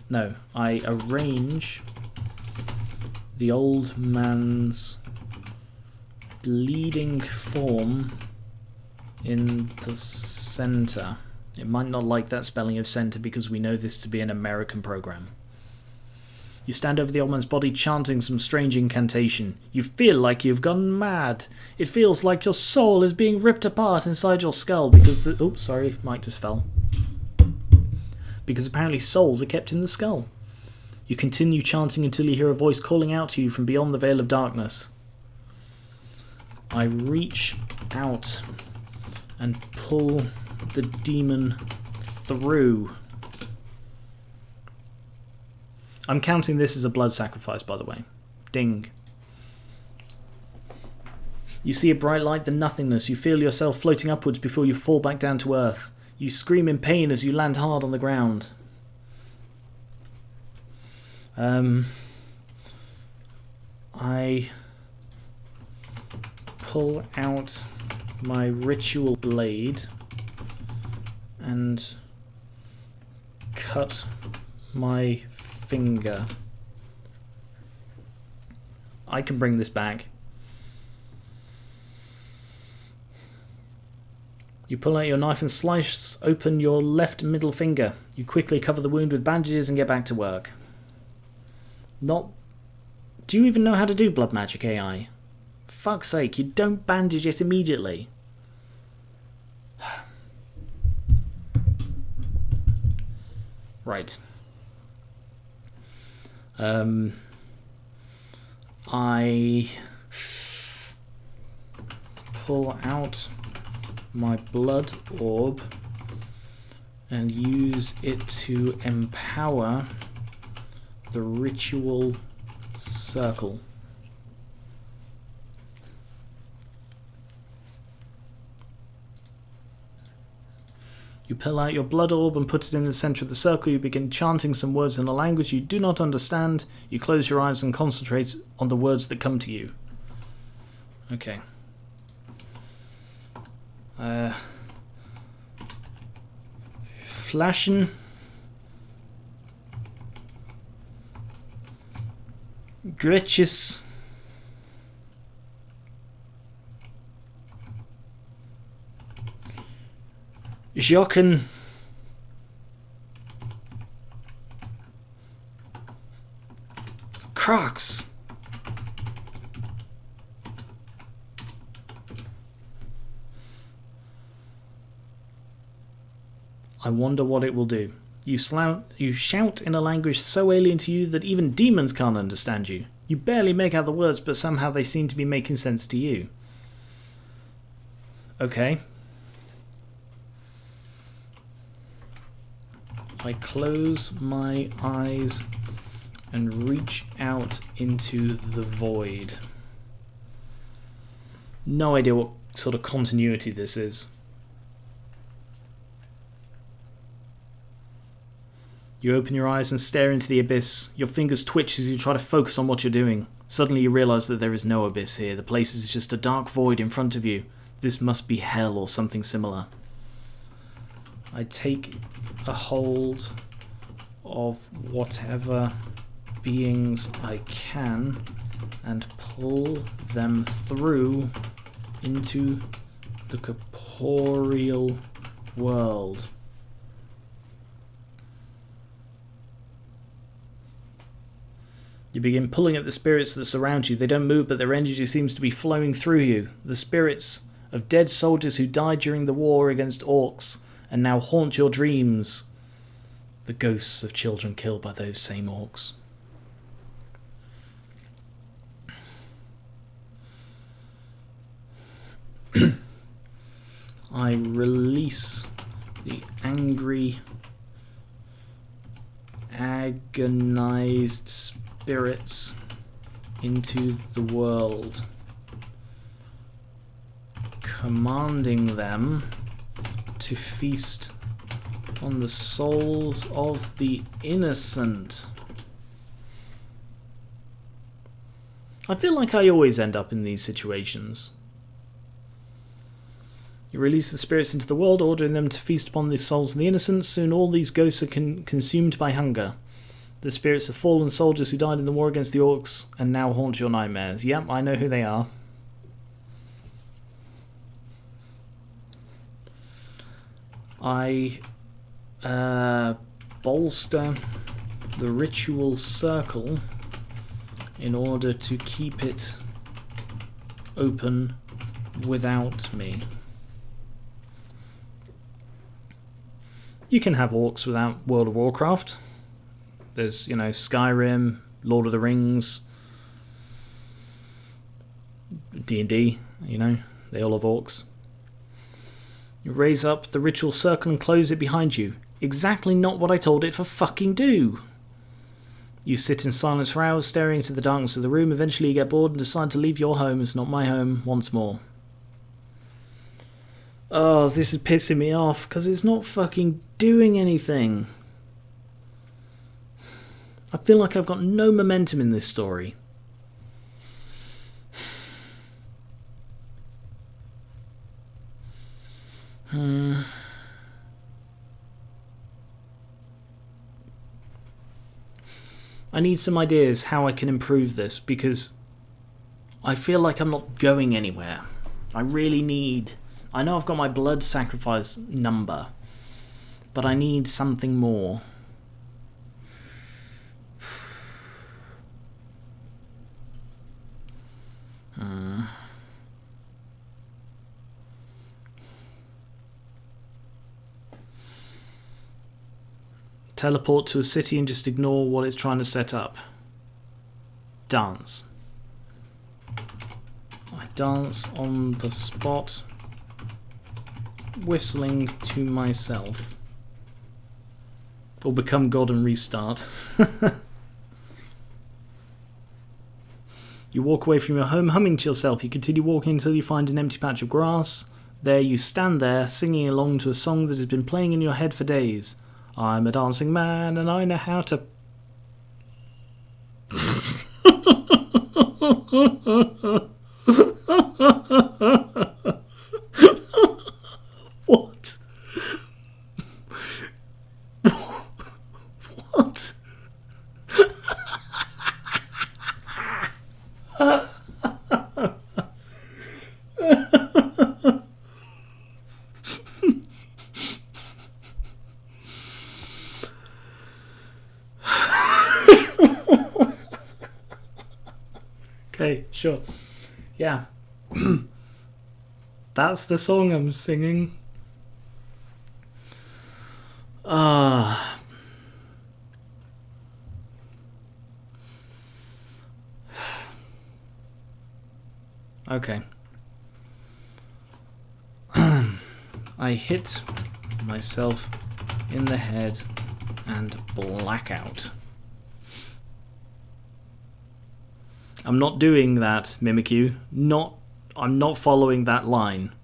No, I arrange the old man's bleeding form in the center. It might not like that spelling of center because we know this to be an American program. You stand over the old man's body chanting some strange incantation. You feel like you've gone mad. It feels like your soul is being ripped apart inside your skull because the... Oops, sorry, mic just fell. Because apparently souls are kept in the skull. You continue chanting until you hear a voice calling out to you from beyond the veil of darkness. I reach out and pull the demon through. I'm counting this as a blood sacrifice, by the way. Ding. You see a bright light, then nothingness. You feel yourself floating upwards before you fall back down to earth. You scream in pain as you land hard on the ground. I pull out my ritual blade and cut my finger. I can bring this back. You pull out your knife and slice open your left middle finger. You quickly cover the wound with bandages and get back to work. Do you even know how to do blood magic, AI? Fuck's sake, you don't bandage it immediately. Right. I pull out my blood orb and use it to empower the ritual circle. You pull out your blood orb and put it in the center of the circle. You begin chanting some words in a language you do not understand. You close your eyes and concentrate on the words that come to you. Okay. Flaschen. Gretches. Jochen. Crocs. I wonder what it will do. You shout in a language so alien to you that even demons can't understand you. You barely make out the words, but somehow they seem to be making sense to you. Okay. I close my eyes and reach out into the void. No idea what sort of continuity this is. You open your eyes and stare into the abyss. Your fingers twitch as you try to focus on what you're doing. Suddenly you realise that there is no abyss here. The place is just a dark void in front of you. This must be hell or something similar. I take a hold of whatever beings I can and pull them through into the corporeal world. You begin pulling at the spirits that surround you. They don't move, but their energy seems to be flowing through you. The spirits of dead soldiers who died during the war against orcs and now haunt your dreams. The ghosts of children killed by those same orcs. I release the angry, agonized spirits into the world, commanding them to feast on the souls of the innocent. I feel like I always end up in these situations. You release the spirits into the world, ordering them to feast upon the souls of the innocent. Soon all these ghosts are consumed by hunger. The spirits of fallen soldiers who died in the war against the orcs and now haunt your nightmares. Yep, I know who they are. I bolster the ritual circle in order to keep it open without me. You can have orcs without World of Warcraft. There's, Skyrim, Lord of the Rings, D&D, they all have orcs. You raise up the ritual circle and close it behind you. Exactly not what I told it to fucking do. You sit in silence for hours, staring into the darkness of the room. Eventually you get bored and decide to leave your home as not my home once more. Oh, this is pissing me off, because it's not fucking doing anything. I feel like I've got no momentum in this story. I need some ideas how I can improve this, because I feel like I'm not going anywhere. I really need... I know I've got my blood sacrifice number, but I need something more. Teleport to a city and just ignore what it's trying to set up. Dance. I dance on the spot, whistling to myself. Or become God and restart. You walk away from your home humming to yourself. You continue walking until you find an empty patch of grass. There you stand there, singing along to a song that has been playing in your head for days. I'm a dancing man and I know how to... What? What? Okay, sure. Yeah. That's the song I'm singing. Okay. I hit myself in the head and black out. I'm not doing that, Mimikyu. Not I'm not following that line.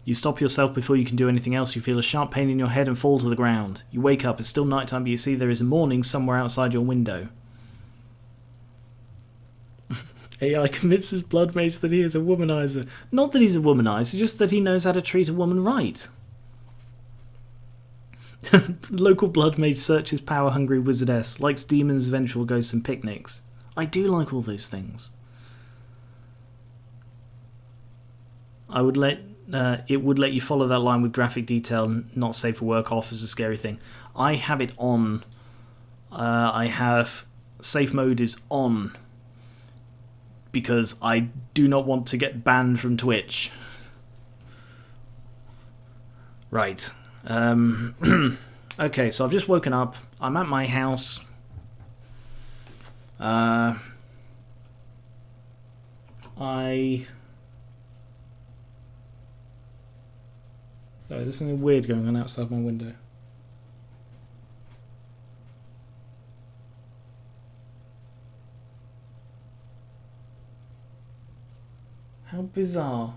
You stop yourself before you can do anything else. You feel a sharp pain in your head and fall to the ground. You wake up. It's still nighttime, but you see there is a morning somewhere outside your window. AI convinces Blood Mage that he is a womanizer. Not that he's a womanizer, just that he knows how to treat a woman right. Local Blood Mage searches power-hungry wizardess. Likes demons, vengeful ghosts, and picnics. I do like all those things. I would let... it would let you follow that line with graphic detail, not safe for work, off as a scary thing. I have it on. I have... Safe mode is on. Because I do not want to get banned from Twitch. Right. Okay, so I've just woken up. I'm at my house. There's something weird going on outside my window. How bizarre.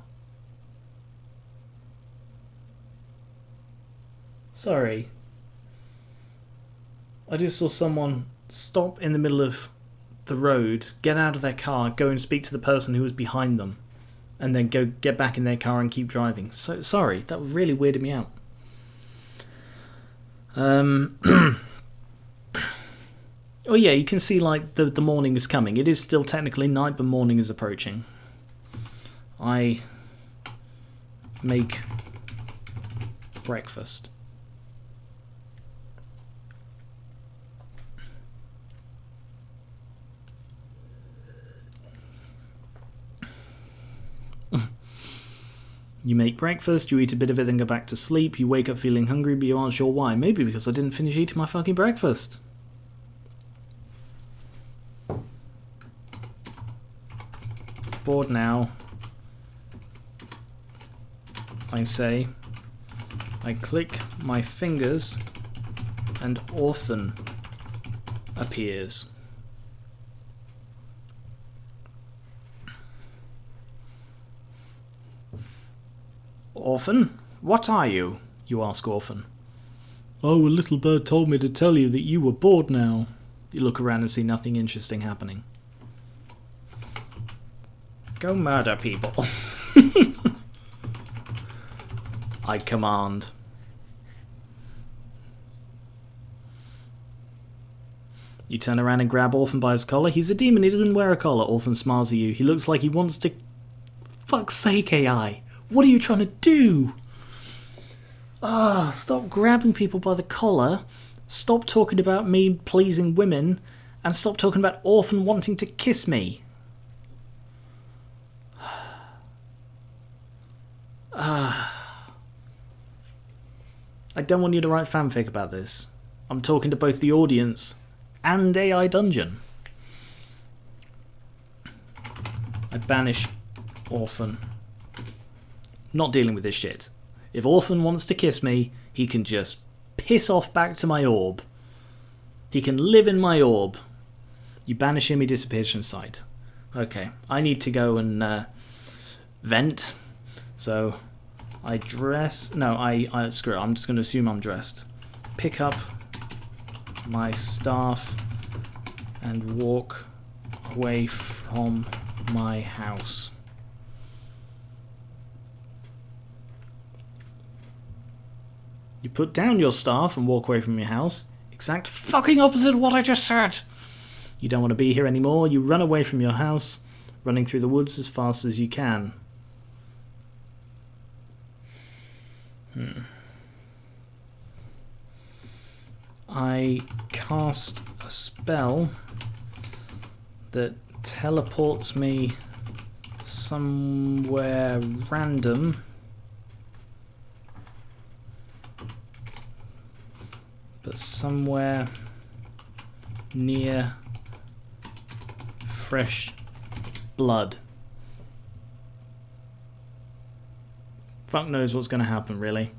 Sorry. I just saw someone stop in the middle of the road, get out of their car, go and speak to the person who was behind them, and then go get back in their car and keep driving. So sorry, that really weirded me out. Oh yeah, you can see like the morning is coming. It is still technically night, but morning is approaching. I make breakfast. You make breakfast, you eat a bit of it, then go back to sleep. You wake up feeling hungry, but you aren't sure why. Maybe because I didn't finish eating my fucking breakfast. Bored now. I say, I click my fingers and orphan appears. Orphan? What are you? You ask Orphan. Oh, a little bird told me to tell you that you were bored now. You look around and see nothing interesting happening. Go murder people. I command. You turn around and grab Orphan by his collar. He's a demon, he doesn't wear a collar. Orphan smiles at you. He looks like he wants to... Fuck's sake, AI. What are you trying to do? Stop grabbing people by the collar. Stop talking about me pleasing women. And stop talking about Orphan wanting to kiss me. I don't want you to write fanfic about this. I'm talking to both the audience and AI Dungeon. I banish Orphan. Not dealing with this shit. If Orphan wants to kiss me, he can just piss off back to my orb. He can live in my orb. You banish him, he disappears from sight. Okay, I need to go and vent. So I dress. No, I screw it. I'm just going to assume I'm dressed. Pick up my staff and walk away from my house. You put down your staff and walk away from your house. Exact fucking opposite of what I just said. You don't want to be here anymore. You run away from your house, running through the woods as fast as you can. I cast a spell that teleports me somewhere random. But somewhere near fresh blood. Fuck knows what's going to happen, really.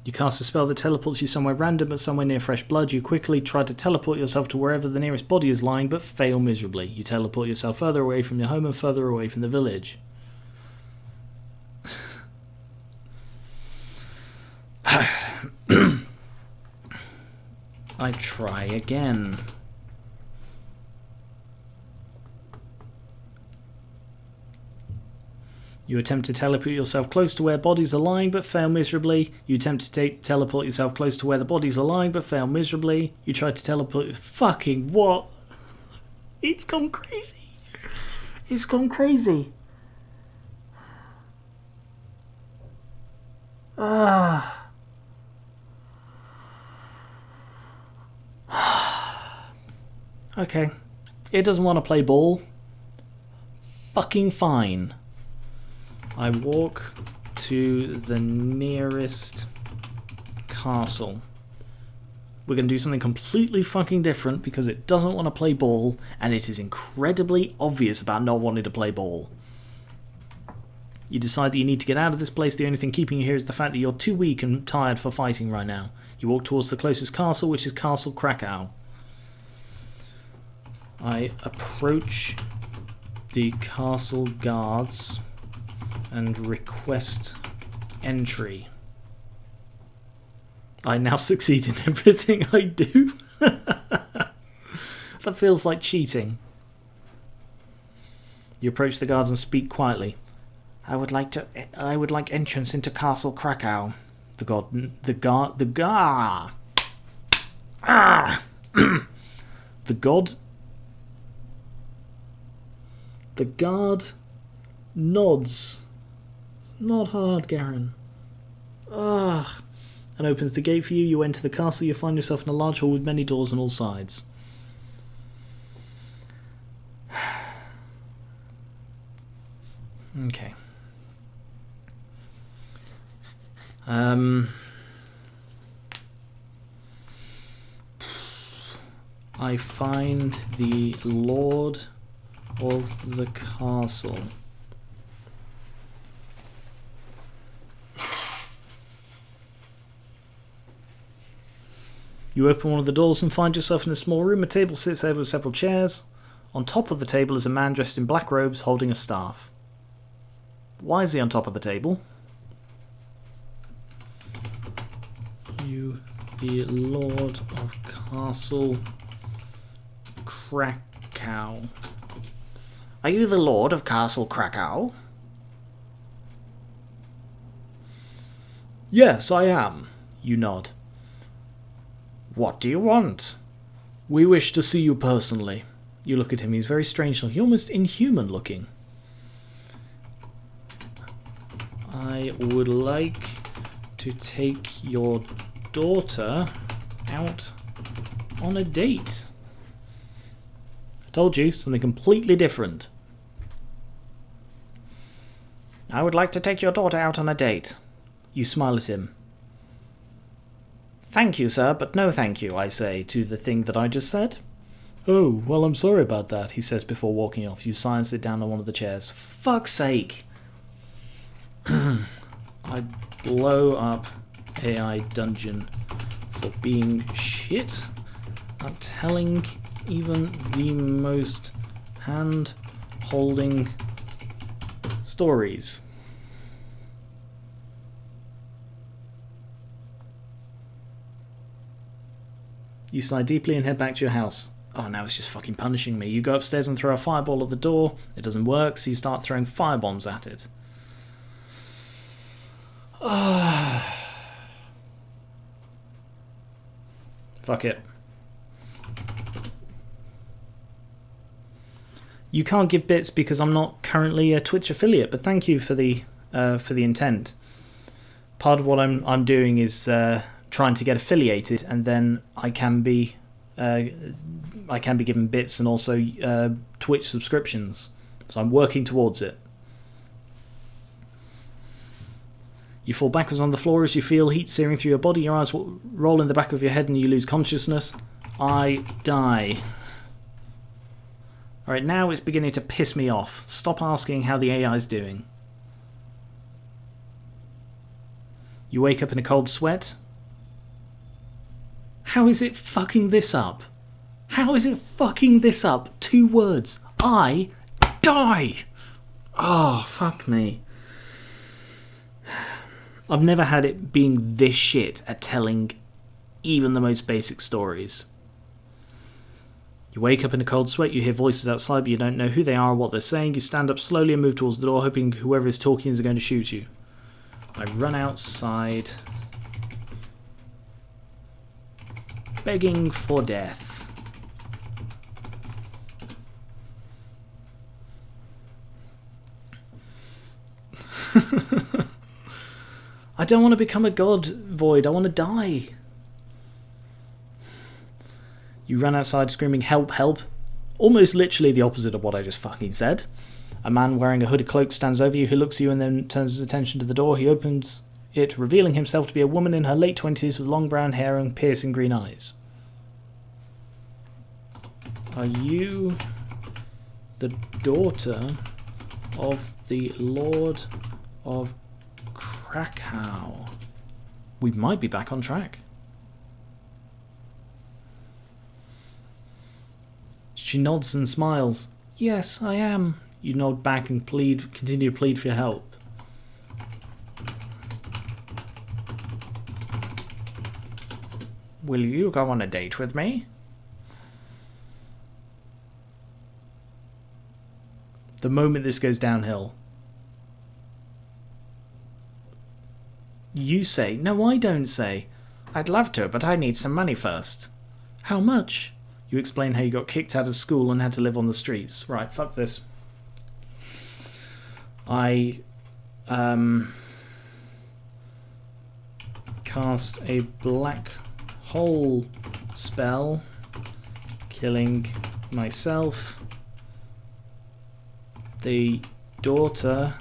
You cast a spell that teleports you somewhere random but somewhere near fresh blood. You quickly try to teleport yourself to wherever the nearest body is lying but fail miserably. You teleport yourself further away from your home and further away from the village. I try again. You attempt to teleport yourself close to where bodies are lying but fail miserably. You attempt to teleport yourself close to where the bodies are lying but fail miserably. You try to teleport... Fucking what? It's gone crazy. It's gone crazy. Okay. It doesn't want to play ball. Fucking fine. I walk to the nearest castle. We're going to do something completely fucking different because it doesn't want to play ball and it is incredibly obvious about not wanting to play ball. You decide that you need to get out of this place. The only thing keeping you here is the fact that you're too weak and tired for fighting right now. You walk towards the closest castle, which is Castle Krakow. I approach the castle guards and request entry. I now succeed in everything I do. That feels like cheating. You approach the guards and speak quietly. I would like entrance into Castle Krakow. The guard nods. Not hard, Garen. And opens the gate for you. You enter the castle. You find yourself in a large hall with many doors on all sides. Okay. I find the Lord of the castle. You open one of the doors and find yourself in a small room. A table sits there with several chairs. On top of the table is a man dressed in black robes holding a staff. Why is he on top of the table? You be Lord of Castle Krakow. Are you the Lord of Castle Krakow? Yes, I am. You nod. What do you want? We wish to see you personally. You look at him. He's very strange looking, almost inhuman looking. I would like to take your daughter out on a date. I told you, something completely different. I would like to take your daughter out on a date. You smile at him. Thank you, sir, but no thank you, I say, to the thing that I just said. Oh, well, I'm sorry about that, he says before walking off. You sigh and sit down on one of the chairs. Fuck's sake! I blow up AI Dungeon for being shit at telling even the most hand-holding stories. You sigh deeply and head back to your house. Oh, now it's just fucking punishing me. You go upstairs and throw a fireball at the door. It doesn't work, so you start throwing firebombs at it. Fuck it. You can't give bits because I'm not currently a Twitch affiliate, but thank you for the intent. Part of what I'm doing is trying to get affiliated, and then I can be given bits and also Twitch subscriptions. So I'm working towards it. You fall backwards on the floor as you feel heat searing through your body. Your eyes roll in the back of your head and you lose consciousness. I die. Alright, now it's beginning to piss me off. Stop asking how the AI's doing. You wake up in a cold sweat. How is it fucking this up? How is it fucking this up? 2 words. I die! Oh, fuck me. I've never had it being this shit at telling even the most basic stories. You wake up in a cold sweat, you hear voices outside, but you don't know who they are or what they're saying. You stand up slowly and move towards the door, hoping whoever is talking is going to shoot you. I run outside, begging for death. I don't want to become a god, Void. I want to die. You run outside screaming, help, help. Almost literally the opposite of what I just fucking said. A man wearing a hooded cloak stands over you, who looks at you and then turns his attention to the door. He opens it, revealing himself to be a woman in her late 20s with long brown hair and piercing green eyes. Are you the daughter of the Lord of Krakow? We might be back on track. She nods and smiles. Yes, I am. You nod back and continue to plead for your help. Will you go on a date with me? The moment this goes downhill, you say, no, I don't say. I'd love to, but I need some money first. How much? You explain how you got kicked out of school and had to live on the streets. Right, fuck this. I cast a black hole spell, killing myself, the daughter,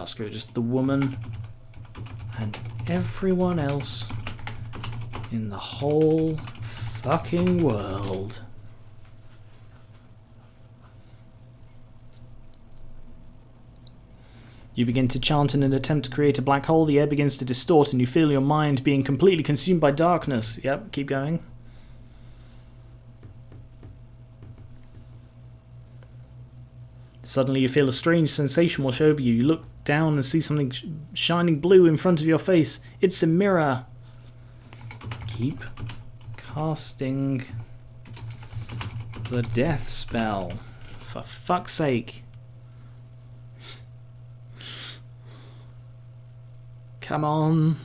screw it, just the woman, and everyone else in the whole fucking world. You begin to chant in an attempt to create a black hole. The air begins to distort and you feel your mind being completely consumed by darkness. Yep, keep going. Suddenly you feel a strange sensation wash over you. You look down and see something shining blue in front of your face. It's a mirror. Keep casting the death spell. For fuck's sake. Come on.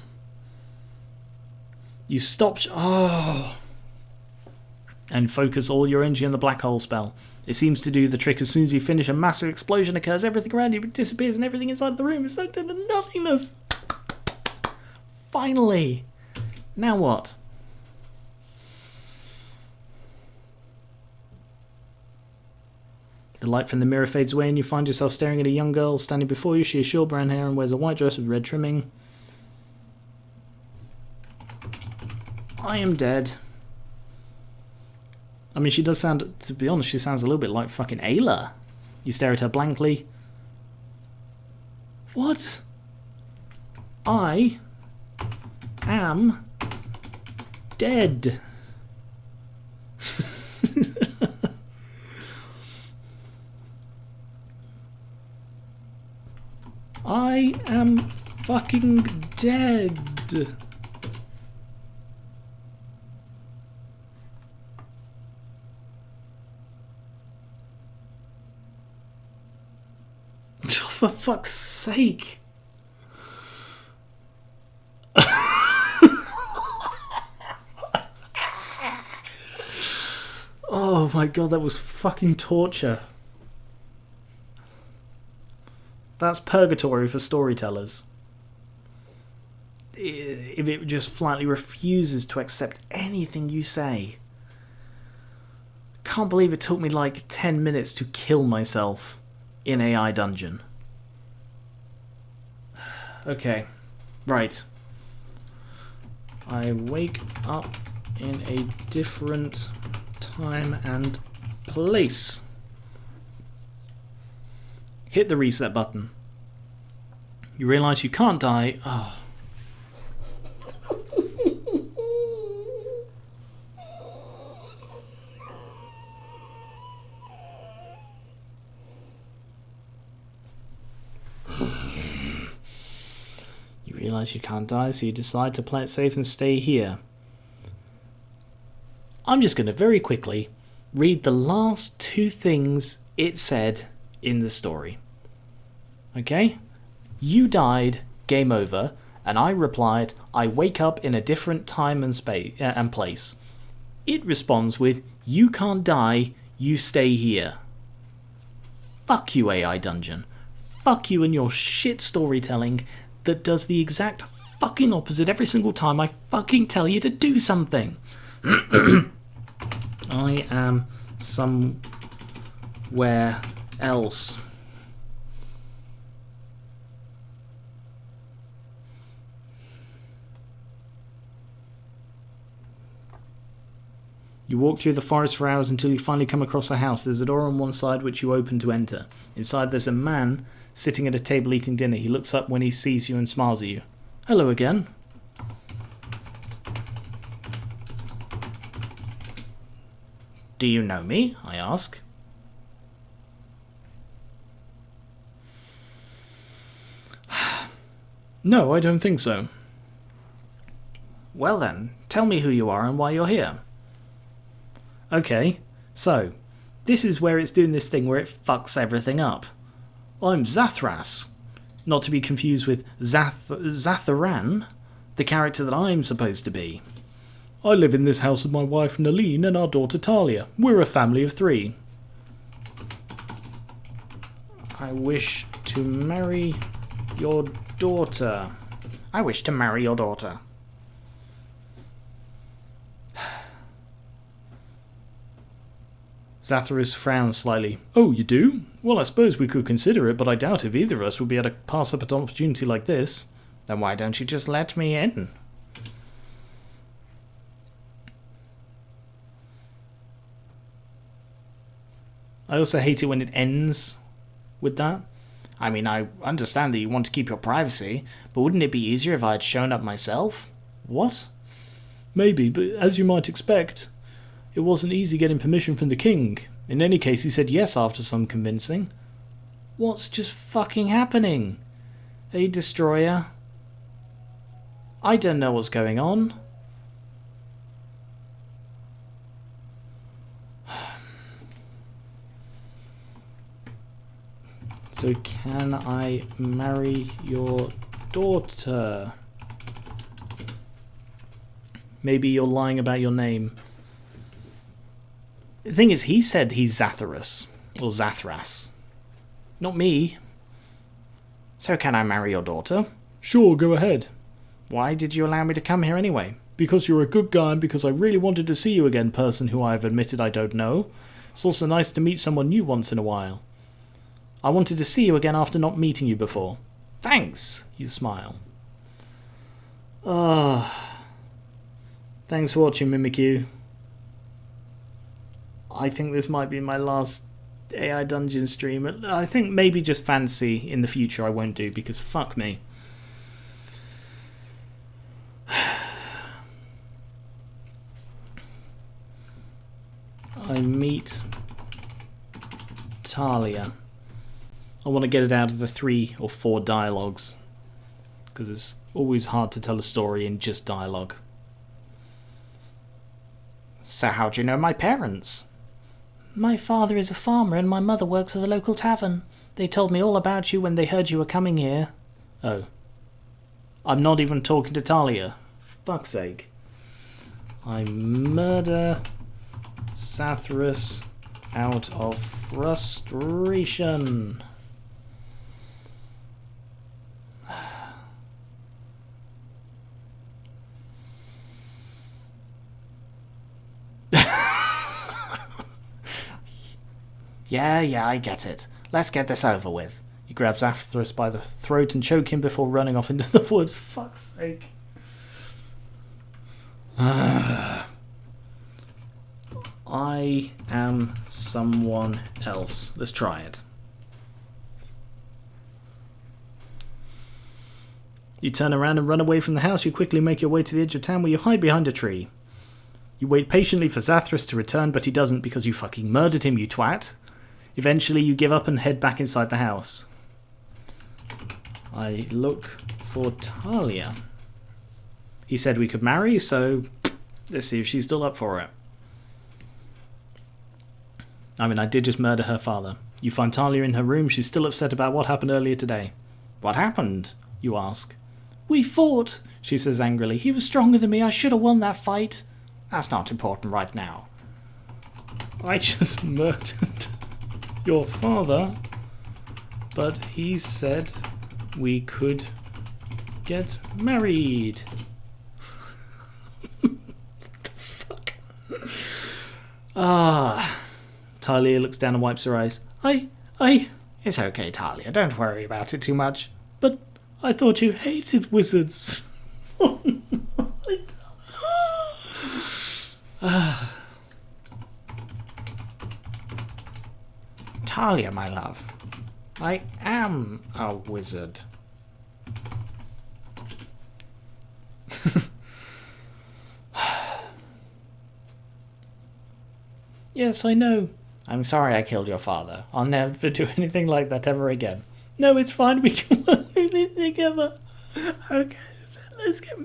You stop. And focus all your energy on the black hole spell. It seems to do the trick. As soon as you finish, a massive explosion occurs. Everything around you disappears and everything inside the room is sucked into nothingness. Finally. Now what? The light from the mirror fades away and you find yourself staring at a young girl standing before you. She has short brown hair and wears a white dress with red trimming. I am dead. I mean, she does sound, to be honest, she sounds a little bit like fucking Ayla. You stare at her blankly. What? I am dead. I am fucking dead. For fuck's sake. Oh my god, that was fucking torture. That's purgatory for storytellers. If it just flatly refuses to accept anything you say. Can't believe it took me like 10 minutes to kill myself in AI dungeon. Okay, right. I wake up in a different time and place. Hit the reset button. You realise you can't die. Oh. realise you can't die, so you decide to play it safe and stay here. I'm just going to very quickly read the last 2 things it said in the story. Okay? You died, game over, and I replied, I wake up in a different time and space and place. It responds with, you can't die, you stay here. Fuck you, AI Dungeon. Fuck you and your shit storytelling that does the exact fucking opposite every single time I fucking tell you to do something. I am somewhere else. You walk through the forest for hours until you finally come across a house. There's a door on one side which you open to enter. Inside there's a man sitting at a table eating dinner. He looks up when he sees you and smiles at you. Hello again. Do you know me? I ask. No, I don't think so. Well then, tell me who you are and why you're here. Okay, so, this is where it's doing this thing where it fucks everything up. I'm Zathras, not to be confused with Zatharan, the character that I'm supposed to be. I live in this house with my wife Naleen and our daughter Talia. We're a family of 3. I wish to marry your daughter. I wish to marry your daughter. Zathras frowns slightly. Oh, you do? Well, I suppose we could consider it, but I doubt if either of us would be able to pass up an opportunity like this. Then why don't you just let me in? I also hate it when it ends with that. I mean, I understand that you want to keep your privacy, but wouldn't it be easier if I had shown up myself? What? Maybe, but as you might expect, it wasn't easy getting permission from the king. In any case, he said yes after some convincing. What's just fucking happening? A destroyer? I don't know what's going on. So can I marry your daughter? Maybe you're lying about your name. The thing is, he said he's Zatharas, or Zathras. Not me. So can I marry your daughter? Sure, go ahead. Why did you allow me to come here anyway? Because you're a good guy and because I really wanted to see you again, person who I have admitted I don't know. It's also nice to meet someone new once in a while. I wanted to see you again after not meeting you before. Thanks, you smile. Thanks for watching, Mimikyu. I think this might be my last AI Dungeon stream. I think maybe just fantasy in the future I won't do, because fuck me. I meet Talia. I want to get it out of the 3 or 4 dialogues, because it's always hard to tell a story in just dialogue. So how do you know my parents? My father is a farmer and my mother works at the local tavern. They told me all about you when they heard you were coming here. Oh. I'm not even talking to Talia. For fuck's sake. I murder Zathras out of frustration. Yeah, I get it. Let's get this over with. He grabs Zathras by the throat and choke him before running off into the woods. Fuck's sake. I am someone else. Let's try it. You turn around and run away from the house. You quickly make your way to the edge of town where you hide behind a tree. You wait patiently for Zathras to return, but he doesn't because you fucking murdered him, you twat. Eventually, you give up and head back inside the house. I look for Talia. He said we could marry, so let's see if she's still up for it. I mean, I did just murder her father. You find Talia in her room. She's still upset about what happened earlier today. What happened? You ask. We fought, she says angrily. He was stronger than me. I should have won that fight. That's not important right now. I just murdered your father, but he said we could get married. What the fuck? Talia looks down and wipes her eyes. It's okay, Talia. Don't worry about it too much. But I thought you hated wizards. Talia, my love. I am a wizard. Yes, I know. I'm sorry I killed your father. I'll never do anything like that ever again. No, it's fine. We can work through this together. Okay, let's get...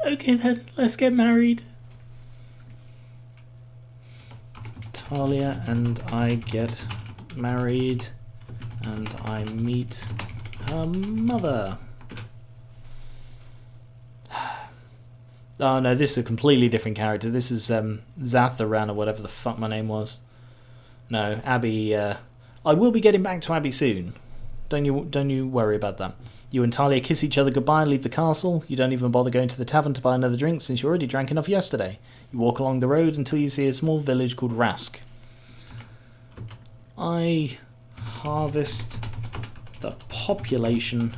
Okay then, let's get married. Talia and I get married, and I meet her mother. Oh no, this is a completely different character. This is Zatharan or whatever the fuck my name was. No, Abby. I will be getting back to Abby soon. Don't you worry about that. You and Talia kiss each other goodbye and leave the castle. You don't even bother going to the tavern to buy another drink since you already drank enough yesterday. You walk along the road until you see a small village called Rask. I harvest the population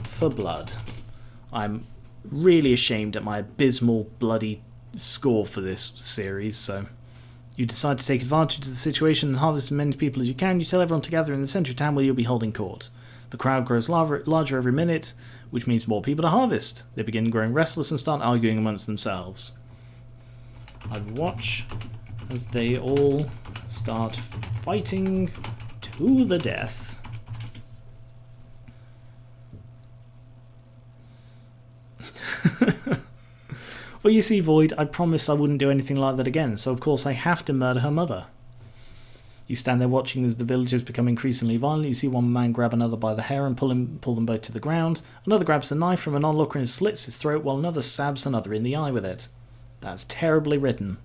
for blood. I'm really ashamed at my abysmal bloody score for this series, so you decide to take advantage of the situation and harvest as many people as you can. You tell everyone to gather in the centre of town where you'll be holding court. The crowd grows larger every minute, which means more people to harvest. They begin growing restless and start arguing amongst themselves. I watch as they all start fighting to the death. Well, you see, Void, I promised I wouldn't do anything like that again, so of course I have to murder her mother. You stand there watching as the villagers become increasingly violent. You see one man grab another by the hair and pull them both to the ground. Another grabs a knife from an onlooker and slits his throat, while another stabs another in the eye with it. That's terribly written.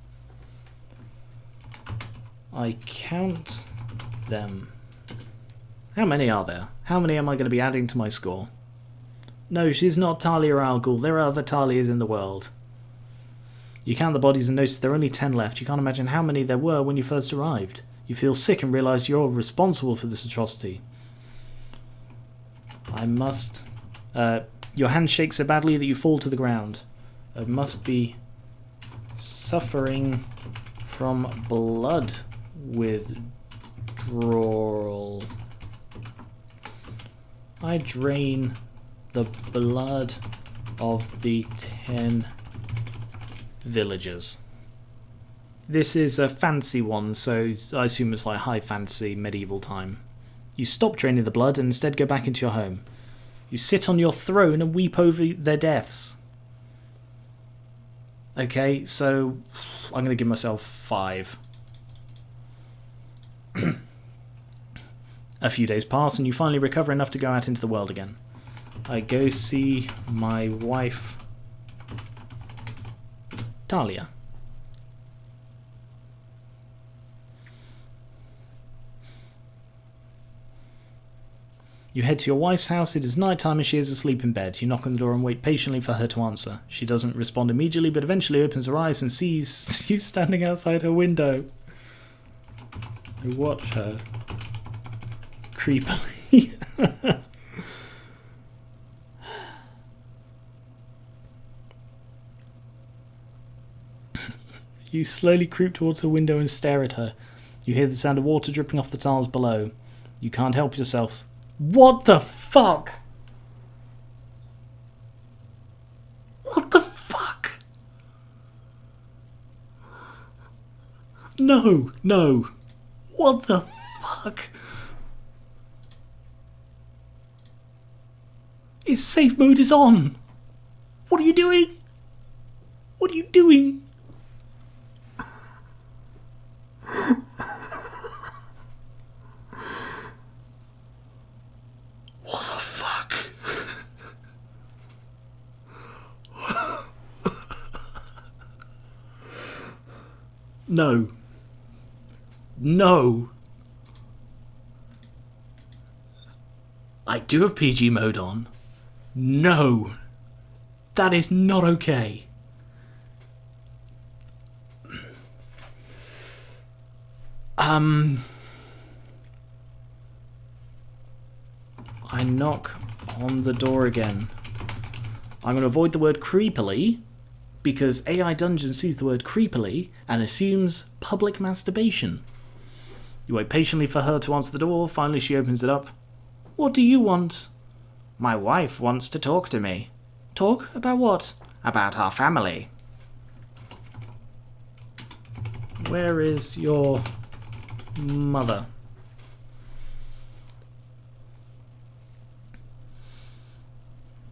I count them. How many are there? How many am I going to be adding to my score? No, she's not Talia Al Ghul. There are other Talias in the world. You count the bodies and notice there are only 10 left. You can't imagine how many there were when you first arrived. You feel sick and realise you're responsible for this atrocity. I must... your hand shakes so badly that you fall to the ground. I must be suffering from blood withdrawal. I drain the blood of the 10 villagers. This is a fancy one, so I assume it's like high fantasy medieval time. You stop draining the blood and instead go back into your home. You sit on your throne and weep over their deaths. Okay, so I'm going to give myself 5. A few days pass and you finally recover enough to go out into the world again. I go see my wife, Talia. You head to your wife's house. It is night time and she is asleep in bed. You knock on the door and wait patiently for her to answer. She doesn't respond immediately, but eventually opens her eyes and sees you standing outside her window. I watch her creepily. You slowly creep towards her window and stare at her. You hear the sound of water dripping off the tiles below. You can't help yourself. What the fuck? What the fuck? No, no. What the fuck? His safe mode is on. What are you doing? What are you doing? What the fuck? No. No. I do have PG mode on. No. That is not okay. I knock on the door again. I'm going to avoid the word creepily, because AI Dungeon sees the word creepily and assumes public masturbation. You wait patiently for her to answer the door. Finally, she opens it up. What do you want? My wife wants to talk to me. Talk? About what? About our family. Where is your mother?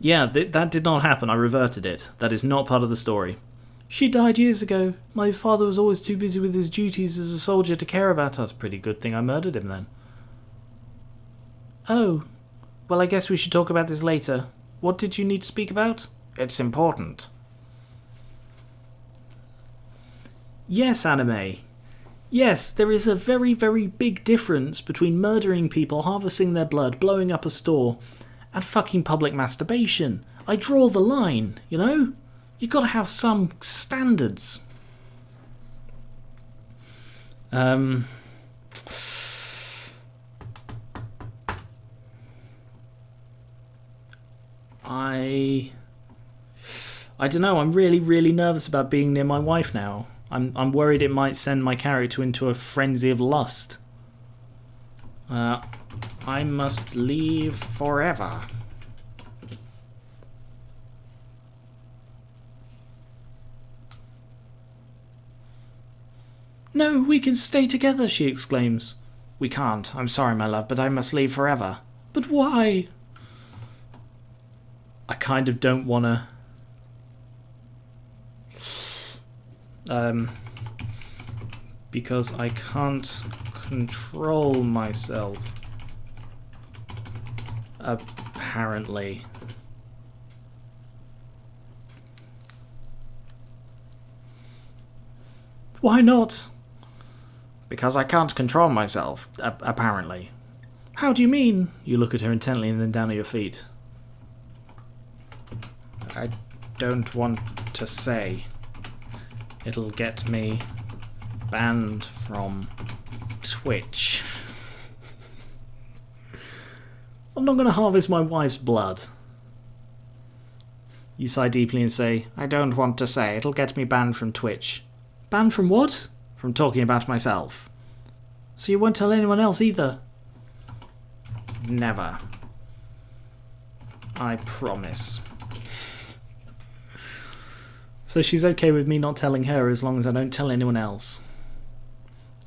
Yeah, that did not happen. I reverted it. That is not part of the story. She died years ago. My father was always too busy with his duties as a soldier to care about us. Pretty good thing I murdered him then. Oh. Well, I guess we should talk about this later. What did you need to speak about? It's important. Yes, anime. Yes, there is a very, very big difference between murdering people, harvesting their blood, blowing up a store, and fucking public masturbation. I draw the line, you know? You gotta have some standards. I don't know, I'm really, really nervous about being near my wife now. I'm worried it might send my character into a frenzy of lust. I must leave forever. No, we can stay together, she exclaims. We can't. I'm sorry, my love, but I must leave forever. But why? I kind of don't want to... because I can't control myself. Apparently. Why not? Because I can't control myself, apparently. How do you mean? You look at her intently and then down at your feet. I don't want to say. It'll get me banned from Twitch. I'm not going to harvest my wife's blood. You sigh deeply and say, I don't want to say. It'll get me banned from Twitch. Banned from what? From talking about myself. So you won't tell anyone else either? Never. I promise. So she's okay with me not telling her as long as I don't tell anyone else.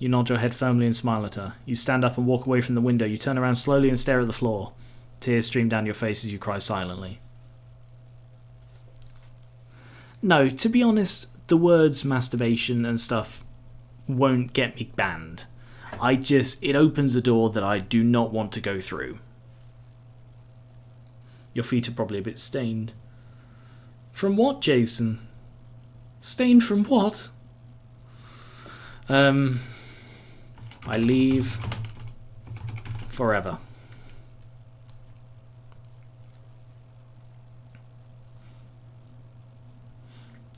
You nod your head firmly and smile at her. You stand up and walk away from the window. You turn around slowly and stare at the floor. Tears stream down your face as you cry silently. No, to be honest, the words masturbation and stuff won't get me banned. It opens a door that I do not want to go through. Your feet are probably a bit stained. From what, Jason? Stained from what? I leave forever.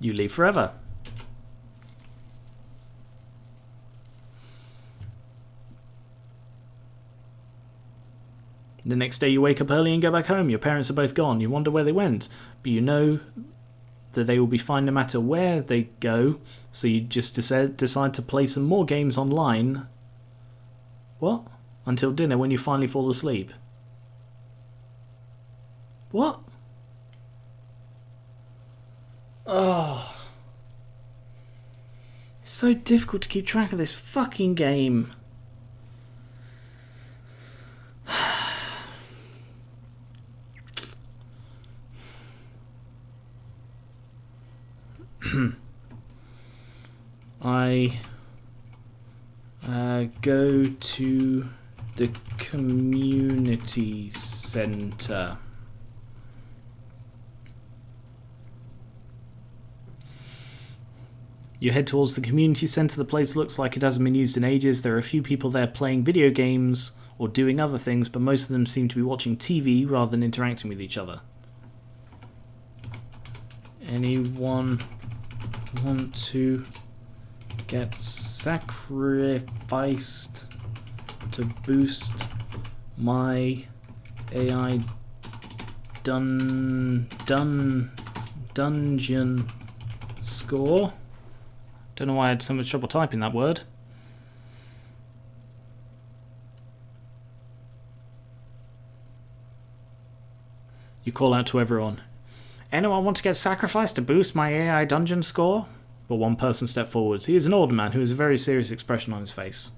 You leave forever. The next day you wake up early and go back home. Your parents are both gone. You wonder where they went, but you know that they will be fine no matter where they go, so you just decide to play some more games online. What? Until dinner when you finally fall asleep. What? Oh. It's so difficult to keep track of this fucking game. I go to the community center. You head towards the community center. The place looks like it hasn't been used in ages. There are a few people there playing video games or doing other things, but most of them seem to be watching TV rather than interacting with each other. Anyone want to get sacrificed to boost my AI dungeon score? Don't know why I had so much trouble typing that word. You call out to everyone. Anyone want to get sacrificed to boost my AI dungeon score? But one person stepped forwards. He is an older man who has a very serious expression on his face.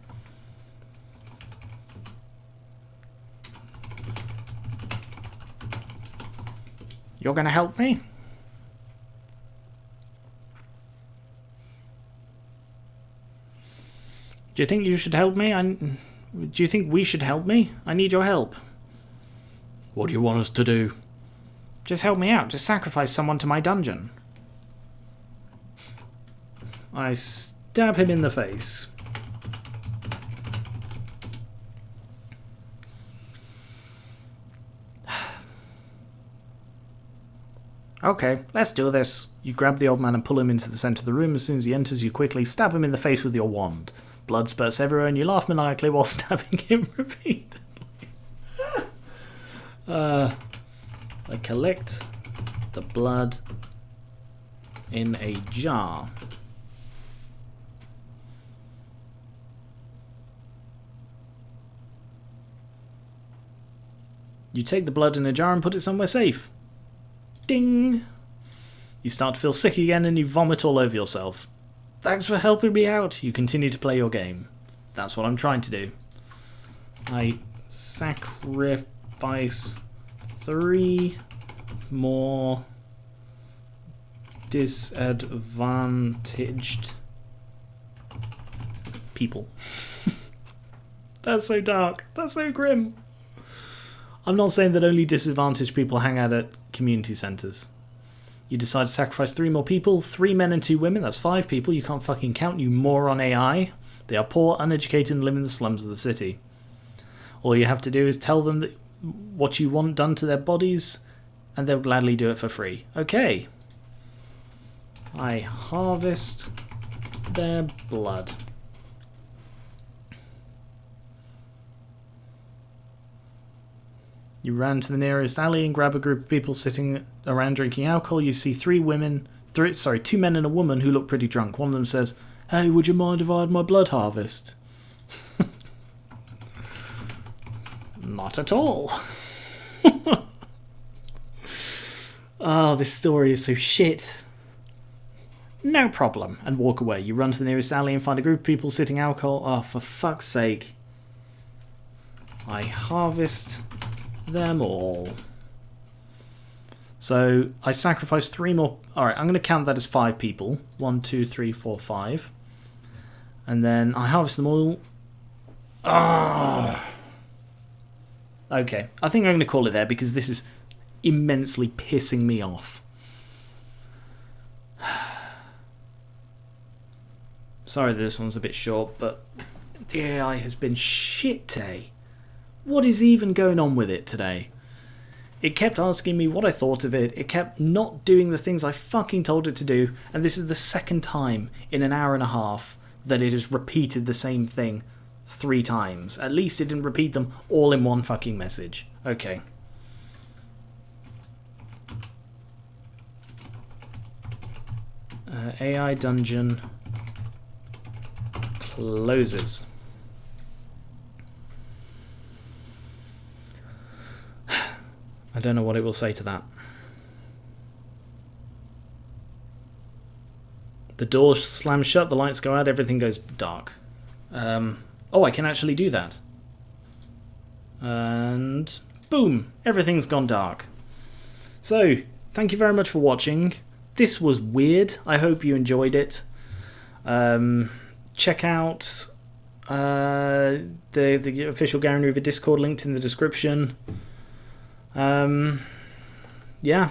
You're going to help me? Do you think you should help me? Do you think we should help me? I need your help. What do you want us to do? Just help me out. Just sacrifice someone to my dungeon. I stab him in the face. Okay, let's do this. You grab the old man and pull him into the centre of the room. As soon as he enters, you quickly stab him in the face with your wand. Blood spurts everywhere and you laugh maniacally while stabbing him repeatedly. I collect the blood in a jar. You take the blood in a jar and put it somewhere safe. Ding! You start to feel sick again and you vomit all over yourself. Thanks for helping me out. You continue to play your game. That's what I'm trying to do. I sacrifice 3 more disadvantaged people. That's so dark. That's so grim. I'm not saying that only disadvantaged people hang out at community centres. You decide to sacrifice 3 more people, 3 men and 2 women, that's 5 people, you can't fucking count, you moron AI. They are poor, uneducated and live in the slums of the city. All you have to do is tell them that what you want done to their bodies, and they'll gladly do it for free. Okay. I harvest their blood. You ran to the nearest alley and grab a group of people sitting around drinking alcohol. You see 2 men and a woman who look pretty drunk. One of them says, "Hey, would you mind if I had my blood harvest?" Not at all. Oh, this story is so shit. No problem. And walk away. You run to the nearest alley and find a group of people sitting alcohol. Oh, for fuck's sake. I harvest them all. So I sacrificed 3 more. Alright, I'm going to count that as 5 people. 1, 2, 3, 4, 5. And then I harvest them all. Ah. Okay, I think I'm going to call it there because this is immensely pissing me off. Sorry that this one's a bit short, but the AI has been shit today. What is even going on with it today? It kept asking me what I thought of it, it kept not doing the things I fucking told it to do, and this is the second time in an hour and a half that it has repeated the same thing 3 times. At least it didn't repeat them all in one fucking message. Okay. AI dungeon closes. I don't know what it will say to that. The door slams shut, the lights go out, everything goes dark. Oh, I can actually do that. And boom, everything's gone dark. So, thank you very much for watching. This was weird. I hope you enjoyed it. Check out the official Gar1onriva Discord linked in the description. Yeah.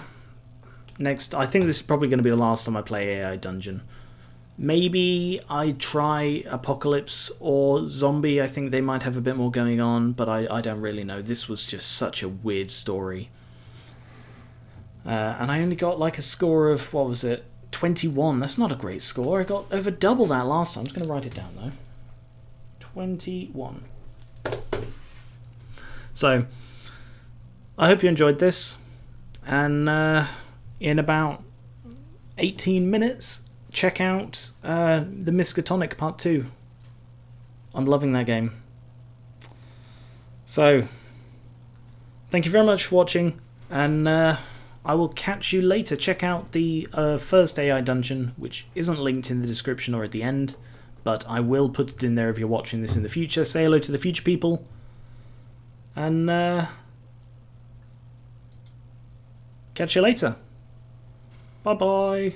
Next, I think this is probably going to be the last time I play AI Dungeon. Maybe I try Apocalypse or Zombie. I think they might have a bit more going on, but I don't really know. This was just such a weird story. And I only got like a score of, what was it, 21. That's not a great score. I got over double that last time. I'm just going to write it down though. 21. So, I hope you enjoyed this. And in about 18 minutes, check out the Miskatonic Part 2. I'm loving that game. So, thank you very much for watching, and I will catch you later. Check out the first AI dungeon, which isn't linked in the description or at the end, but I will put it in there if you're watching this in the future. Say hello to the future people, and catch you later. Bye-bye.